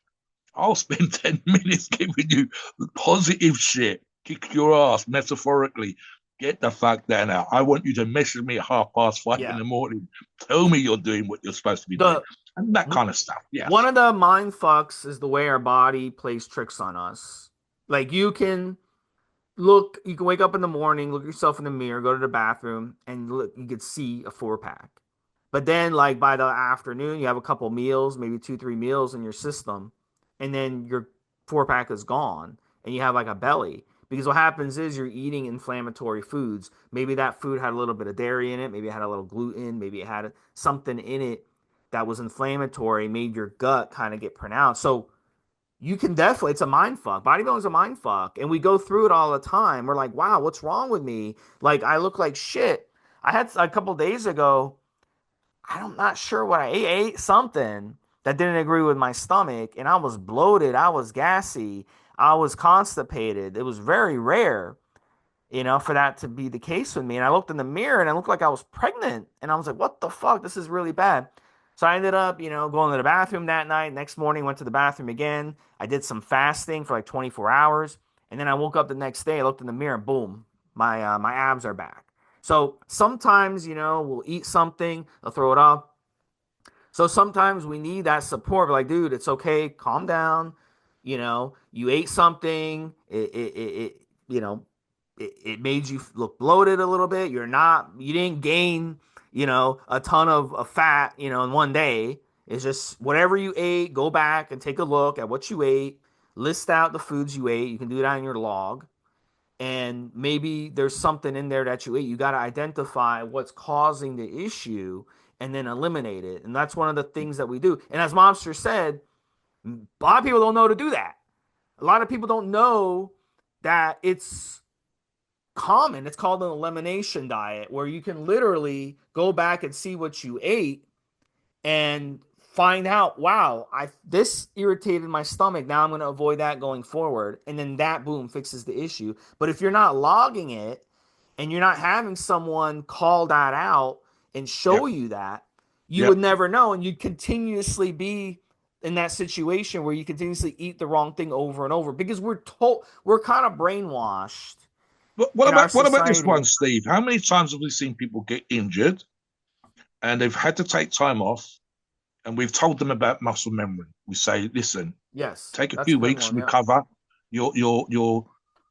I'll spend 10 minutes giving you positive shit. Kick your ass, metaphorically. Get the fuck down now. I want you to message me at 5:30 in Yeah. the morning. Tell me you're doing what you're supposed to be doing. The And that kind of stuff. One Yes. of the mind fucks is the way our body plays tricks on us. Like you can wake up in the morning, look yourself in the mirror, go to the bathroom, and look, you could see a 4 pack. But then, like by the afternoon, you have a couple meals, maybe 2, 3 meals in your system, and then your 4 pack is gone, and you have like a belly. Because what happens is you're eating inflammatory foods. Maybe that food had a little bit of dairy in it, maybe it had a little gluten, maybe it had something in it that was inflammatory, made your gut kind of get pronounced. So you can definitely, it's a mind fuck. Bodybuilding is a mind fuck. And we go through it all the time. We're like, wow, what's wrong with me? Like, I look like shit. I had a couple days ago, I'm not sure what I ate. I ate something that didn't agree with my stomach, and I was bloated. I was gassy. I was constipated. It was very rare, for that to be the case with me. And I looked in the mirror and I looked like I was pregnant. And I was like, what the fuck? This is really bad. So I ended up, going to the bathroom that night. Next morning, went to the bathroom again. I did some fasting for like 24 hours. And then I woke up the next day, I looked in the mirror, boom, my abs are back. So sometimes, we'll eat something, they'll throw it up. So sometimes we need that support. We're like, dude, it's okay, calm down. You ate something, it made you look bloated a little bit. You didn't gain, a ton of fat, in one day. It's just whatever you ate, go back and take a look at what you ate, list out the foods you ate. You can do that in your log. And maybe there's something in there that you ate. You got to identify what's causing the issue and then eliminate it. And that's one of the things that we do. And as Mobster said, a lot of people don't know to do that. A lot of people don't know that it's common. It's called an elimination diet, where you can literally go back and see what you ate and find out, wow, I this irritated my stomach. Now I'm going to avoid that going forward. And then that boom fixes the issue. But if you're not logging it and you're not having someone call that out and show Yep. you that, you would Yep. never know. And you'd continuously be in that situation where you continuously eat the wrong thing over and over, because we're kind of brainwashed What in our about this society. one, Steve? How many times have we seen people get injured and they've had to take time off, and we've told them about muscle memory? We say, listen, Yes, take a that's a few good weeks, one. Yeah. recover. You'll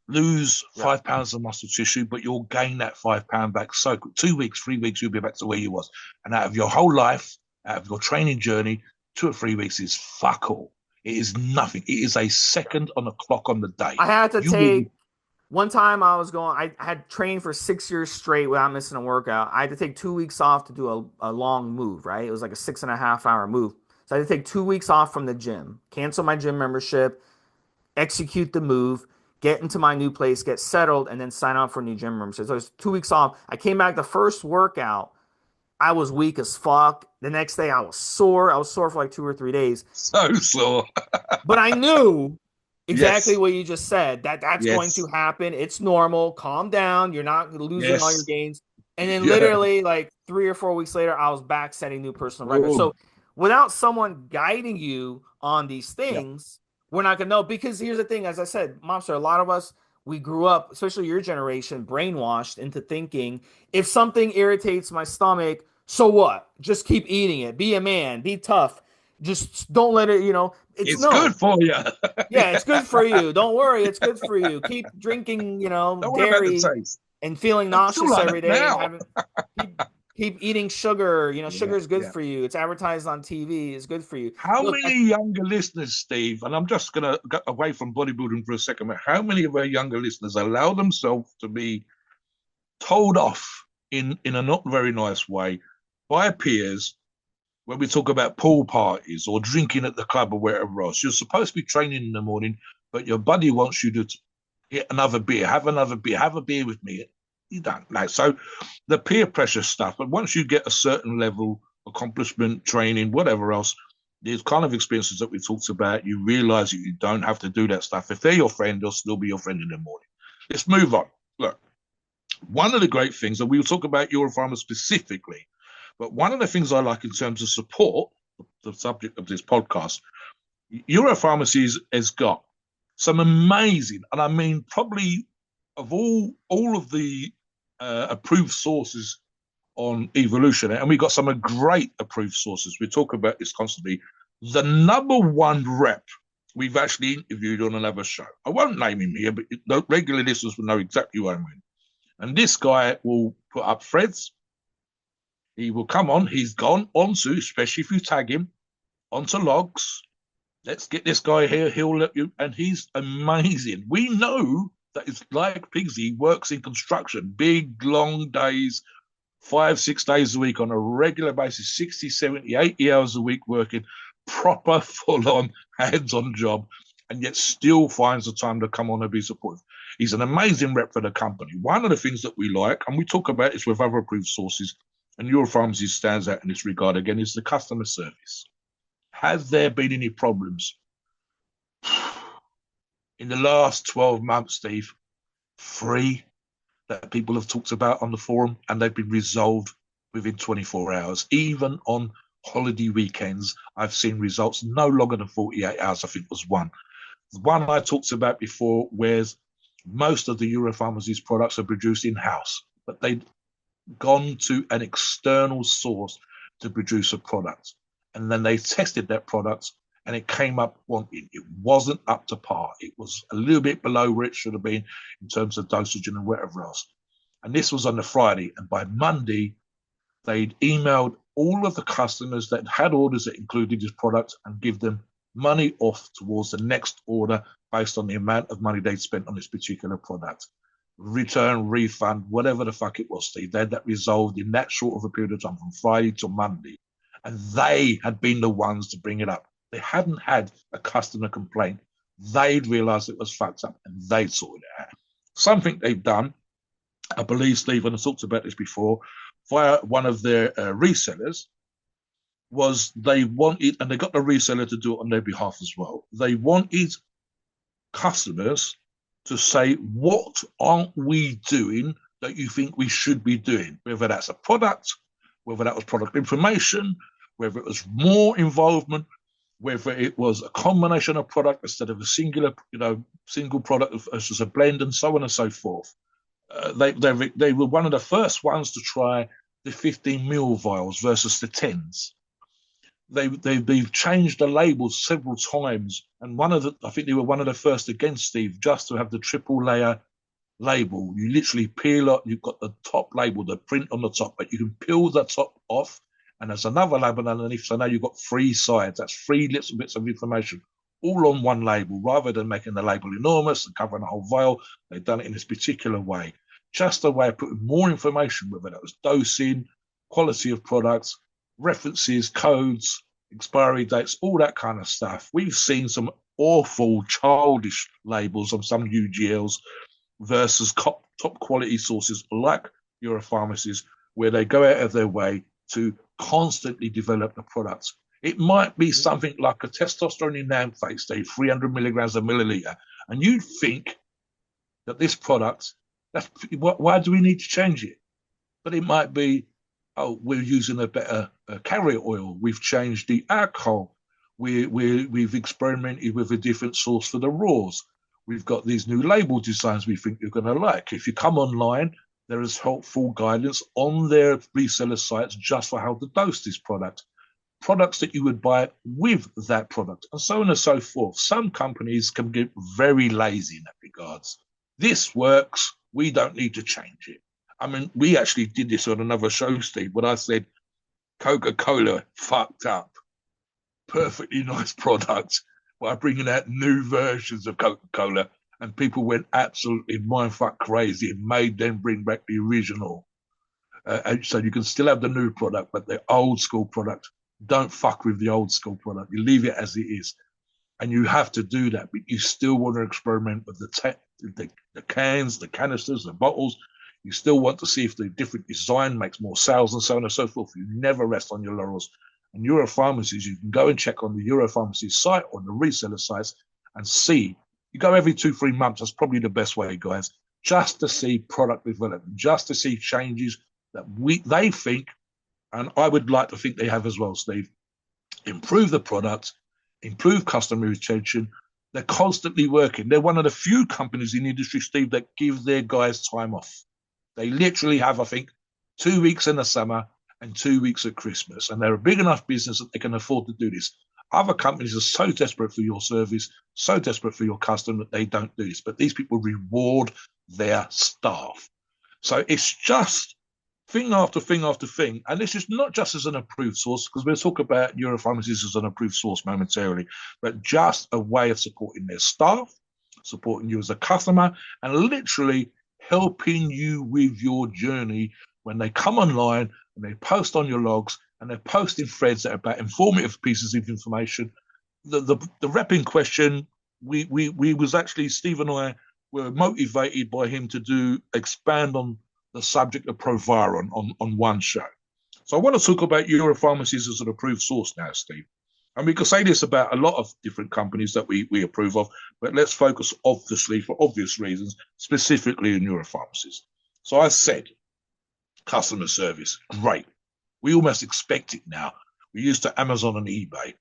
lose Yeah. 5 pounds of muscle tissue, but you'll gain that 5 pound back so quick. 2 weeks, 3 weeks, you'll be back to where you was. And out of your whole life, out of your training journey, 2 or 3 weeks is fuck all. It is nothing. It is a second on the clock on the day. I had to You will take one time I had trained for 6 years straight without missing a workout. I had to take 2 weeks off to do a long move, right? It was like a 6.5 hour move. So I had to take 2 weeks off from the gym, cancel my gym membership, execute the move, get into my new place, get settled, and then sign up for a new gym room. So it was 2 weeks off. I came back the first workout. I was weak as fuck. The next day I was sore. I was sore for like 2 or 3 days. So sore. But I knew exactly Yes, what you just said. That's going to yes, happen. It's normal. Calm down. You're not losing all your yes. gains. And then Yeah. literally like 3 or 4 weeks later, I was back setting new personal records. So Boom. without someone guiding you on these Yeah. things, we're not gonna know. Because here's the thing, as I said, Mobster, a lot of us we grew up, especially your generation, brainwashed into thinking if something irritates my stomach, so what? Just keep eating it. Be a man. Be tough. Just don't let it. It's It's good no. for you. Yeah, it's Yeah. good for you. Don't worry, it's good for you. Keep drinking, Don't worry about the dairy taste. and feeling I'm still nauseous like every that day and now. having keep keep eating sugar. Yeah, Sugar is good yeah. for you. It's advertised on TV. It's good for you. How Look, many younger listeners, Steve, and I'm just going to get away from bodybuilding for a second, but how many of our younger listeners allow themselves to be told off in a not very nice way by peers when we talk about pool parties or drinking at the club or wherever else? You're supposed to be training in the morning, but your buddy wants you to get another beer, have another beer, have a beer with me. You don't know. So the peer pressure stuff, but once you get a certain level, accomplishment, training, whatever else, these kind of experiences that we talked about, you realize that you don't have to do that stuff. If they're your friend, they'll still be your friend in the morning. Let's move on. Look, one of the great things, and we'll talk about Euro Pharma specifically, but one of the things I like in terms of support, the subject of this podcast, Euro Pharmacies has got some amazing, and I mean probably of all of the approved sources on Evolutionary, and we've got some great approved sources. We talk about this constantly. The number one rep we've actually interviewed on another show. I won't name him here, but the regular listeners will know exactly what I mean. And this guy will put up threads. He will come on. He's gone onto, especially if you tag him, onto logs. Let's get this guy here. He'll let you, and he's amazing. We know that it's like Pigsy works in construction, big, long days, 5, 6 days a week on a regular basis, 60, 70, 80 hours a week working, proper, full on, hands on job, and yet still finds the time to come on and be supportive. He's an amazing rep for the company. One of the things that we like, and we talk about this with other approved sources, and Euro Pharmacy stands out in this regard again, is the customer service. Has there been any problems? In the last 12 months, Steve, 3 that people have talked about on the forum, and they've been resolved within 24 hours. Even on holiday weekends, I've seen results no longer than 48 hours, I think was one. The one I talked about before, where most of the Euro Pharmacy's products are produced in-house, but they'd gone to an external source to produce a product. And then they tested that product and it came up wanting. It wasn't up to par. It was a little bit below where it should have been in terms of dosage and whatever else. And this was on the Friday. And by Monday, they'd emailed all of the customers that had orders that included this product and give them money off towards the next order based on the amount of money they'd spent on this particular product. Return, refund, whatever the fuck it was, Steve. They had that resolved in that short of a period of time from Friday to Monday. And they had been the ones to bring it up. They hadn't had a customer complaint. They'd realized it was fucked up and they'd sorted it out. Something they've done, I believe Stephen has talked about this before, via one of their resellers, was they wanted, and they got the reseller to do it on their behalf as well. They wanted customers to say, what aren't we doing that you think we should be doing? Whether that's a product, whether that was product information, whether it was more involvement, whether it was a combination of product instead of a single product versus a blend, and so on and so forth. They were one of the first ones to try the 15 ml vials versus the 10s. They've changed the labels several times, and I think they were one of the first again, Steve, just to have the triple layer label. You literally peel up. You've got the top label, the print on the top, but you can peel the top off, and there's another label underneath. So now you've got 3 sides. That's 3 little bits of information, all on one label, rather than making the label enormous and covering the whole vial. They've done it in this particular way, just a way of putting more information, whether that was dosing, quality of products, references, codes, expiry dates, all that kind of stuff. We've seen some awful, childish labels on some UGLs versus top quality sources like Europharmacies, where they go out of their way to constantly develop the products. It might be something like a testosterone enanthate, say 300 milligrams a milliliter, and you'd think that this product, why do we need to change it? But it might be, oh, we're using a better carrier oil. We've changed the alcohol. We've experimented with a different source for the raws. We've got these new label designs we think you're going to like. If you come online, there is helpful guidance on their reseller sites just for how to dose this product, products that you would buy with that product, and so on and so forth. Some companies can get very lazy in that regards. This works. We don't need to change it. I mean, we actually did this on another show, Steve, when I said Coca-Cola fucked up perfectly nice products by bringing out new versions of Coca-Cola, and people went absolutely mindfuck crazy and made them bring back the original. And so you can still have the new product, but the old school product, don't fuck with the old school product. You leave it as it is. And you have to do that, but you still want to experiment with the cans, the canisters, the bottles. You still want to see if the different design makes more sales and so on and so forth. You never rest on your laurels. And Euro Pharmacies, you can go and check on the Euro Pharmacies site or the reseller sites and see. You go every 2-3 months. That's probably the best way, guys, just to see product development, just to see changes that they think, and I would like to think they have as well, Steve, improve the product, improve customer retention. They're constantly working. They're one of the few companies in the industry, Steve, that give their guys time off. They literally have, I think, 2 weeks in the summer and 2 weeks at Christmas. And they're a big enough business that they can afford to do this. Other companies are so desperate for your service, so desperate for your customer that they don't do this. But these people reward their staff. So it's just thing after thing after thing. And this is not just as an approved source, because we'll talk about Euro Pharmacies as an approved source momentarily, but just a way of supporting their staff, supporting you as a customer, and literally helping you with your journey when they come online and they post on your logs and they're posting threads that are about informative pieces of information. The rep in question, we was actually, Steve and I were motivated by him to expand on the subject of Proviron on one show. So I want to talk about Euro Pharmacies as an approved source now, Steve. And we could say this about a lot of different companies that we approve of, but let's focus, obviously, for obvious reasons, specifically in Euro Pharmacies. So I said, customer service, great. We almost expect it now. We're used to Amazon and eBay.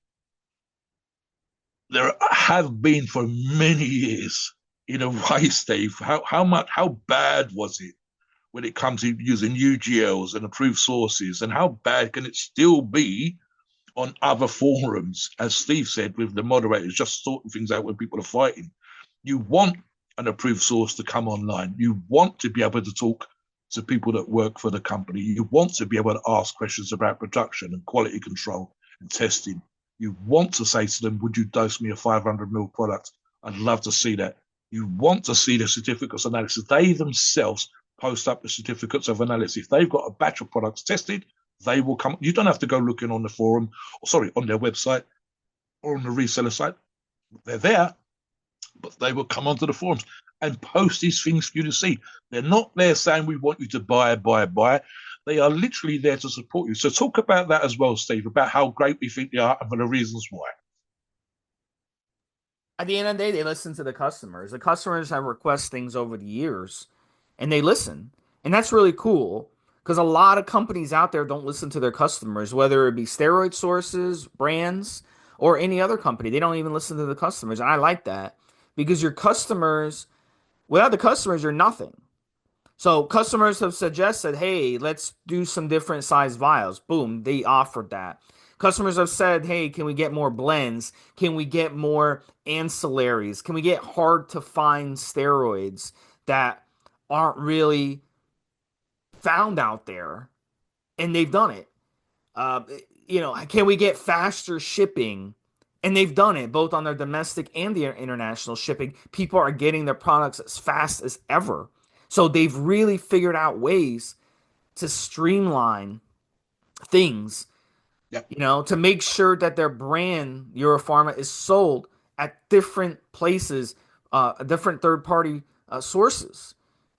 There have been for many years, in a way, Steve, how bad was it when it comes to using UGLs and approved sources, and how bad can it still be on other forums, as Steve said, with the moderators just sorting things out when people are fighting? You want an approved source to come online. You want to be able to talk to people that work for the company. You want to be able to ask questions about production and quality control and testing. You want to say to them, would you dose me a 500 ml product? I'd love to see that. You want to see the certificates of analysis. They themselves post up the certificates of analysis. If they've got a batch of products tested, they will come. You don't have to go looking on the forum, on their website or on the reseller site. They're there, but they will come onto the forums and post these things for you to see. They're not there saying we want you to buy. They are literally there to support you. So talk about that as well, Steve, about how great we think they are and for the reasons why. At the end of the day, they listen to the customers. The customers have requested things over the years, and they listen. And that's really cool, because a lot of companies out there don't listen to their customers, whether it be steroid sources, brands, or any other company. They don't even listen to the customers. And I like that, because your customers, without the customers, you're nothing. So customers have suggested, hey, let's do some different size vials. Boom, they offered that. Customers have said, hey, can we get more blends? Can we get more ancillaries? Can we get hard to find steroids that aren't really found out there? And they've done it. Uh, can we get faster shipping? And they've done it both on their domestic and their international shipping. People are getting their products as fast as ever. So they've really figured out ways to streamline things, Yep. to make sure that their brand, Euro Pharma, is sold at different places, different third party sources,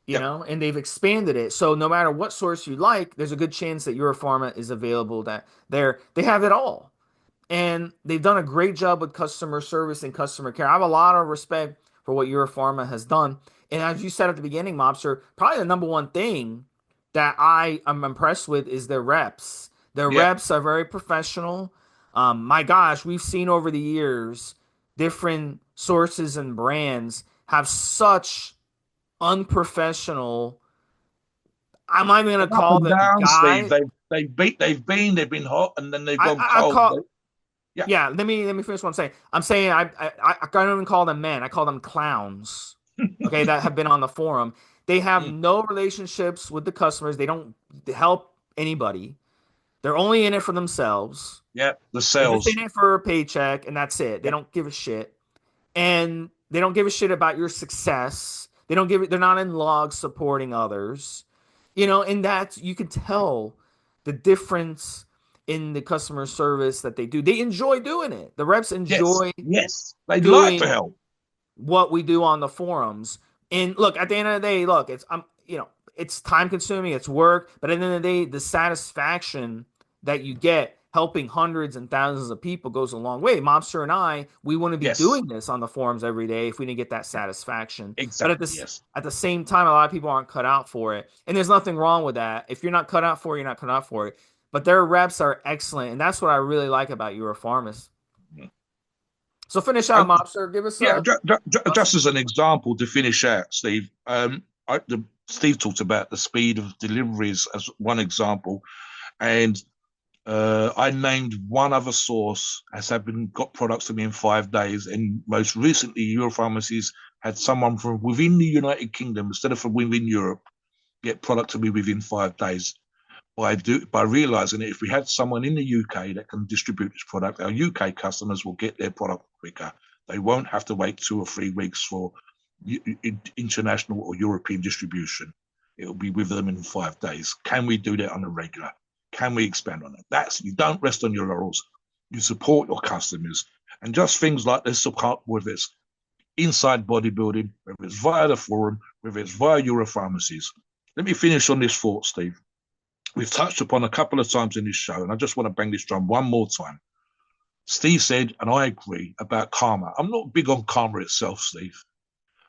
Yep. and they've expanded it. So no matter what source you like, there's a good chance that Euro Pharma is available. That they have it all, and they've done a great job with customer service and customer care. I have a lot of respect for what Euro Pharma has done. And as you said at the beginning, Mobster, probably the number one thing that I am impressed with is their reps. Their Yep. reps are very professional. My gosh, we've seen over the years different sources and brands have such unprofessional. I'm not even gonna Up call and them down, Steve. guy. They've been hot, and then they've gone I cold. call Yeah. Yeah, let me finish what I'm saying. I'm saying I don't even call them men. I call them clowns. Okay, that have been on the forum. They have Mm. no relationships with the customers. They don't help anybody. They're only in it for themselves. Yeah. The They're just sales. in it for a paycheck, and that's it. They Yep. don't give a shit, and they don't give a shit about your success. They don't give it. They're not in logs supporting others. And that you can tell the difference in the customer service that they do. They enjoy doing it. The reps Yes. enjoy Yes. They'd like to doing help. what we do on the forums. And look, at the end of the day, look, it's time consuming, it's work, but at the end of the day, the satisfaction that you get helping hundreds and thousands of people goes a long way. Mobster and I, we wouldn't be Yes. doing this on the forums every day if we didn't get that satisfaction. But Exactly. Yes. at the same time, a lot of people aren't cut out for it. And there's nothing wrong with that. If you're not cut out for it, you're not cut out for it. But their reps are excellent. And that's what I really like about Euro Pharma. So finish out, And Mobster. Give us yeah, a just as an example to finish out, Steve. Steve talked about the speed of deliveries as one example, and I named one other source as having got products to me in 5 days, and most recently, Europharmacies had someone from within the United Kingdom instead of from within Europe get product to me within 5 days. By realizing that if we had someone in the UK that can distribute this product, our UK customers will get their product quicker. They won't have to wait 2 or 3 weeks for international or European distribution. It will be with them in 5 days. Can we do that on a regular? Can we expand on it? You don't rest on your laurels. You support your customers, and just things like this support, whether it's inside bodybuilding, whether it's via the forum, whether it's via Euro Pharmacies. Let me finish on this thought, Steve. We've touched upon a couple of times in this show, and I just want to bang this drum one more time. Steve said, and I agree, about karma. I'm not big on karma itself, Steve,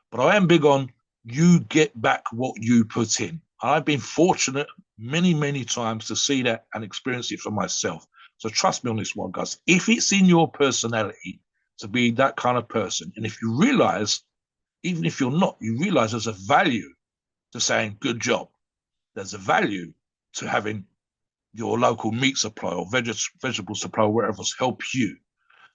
but I am big on you get back what you put in. I've been fortunate many, many times to see that and experience it for myself. So trust me on this one, guys. If it's in your personality to be that kind of person, and if you realize, even if you're not, you realize there's a value to saying good job. There's a value to having your local meat supply or vegetable supply or wherever else help you,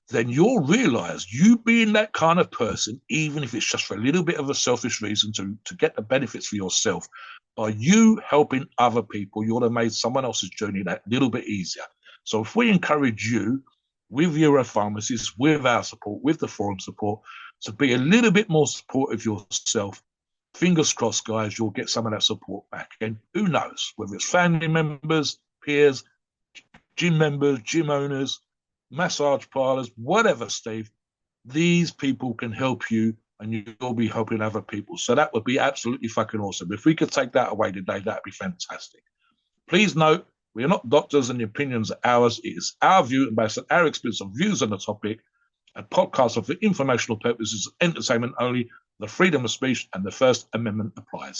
then you'll realize you being that kind of person, even if it's just for a little bit of a selfish reason to get the benefits for yourself, by you helping other people, you'll have made someone else's journey that little bit easier. So if we encourage you with Euro Pharmacies, with our support, with the forum support, to be a little bit more supportive yourself, fingers crossed, guys, you'll get some of that support back. And who knows, whether it's family members, peers, gym members, gym owners, massage parlors, whatever, Steve, these people can help you and you'll be helping other people. So that would be absolutely fucking awesome. If we could take that away today, that'd be fantastic. Please note, we are not doctors and the opinions are ours. It is our view and based on our experience of views on the topic. A podcast are for informational purposes, entertainment only. The freedom of speech and the First Amendment applies.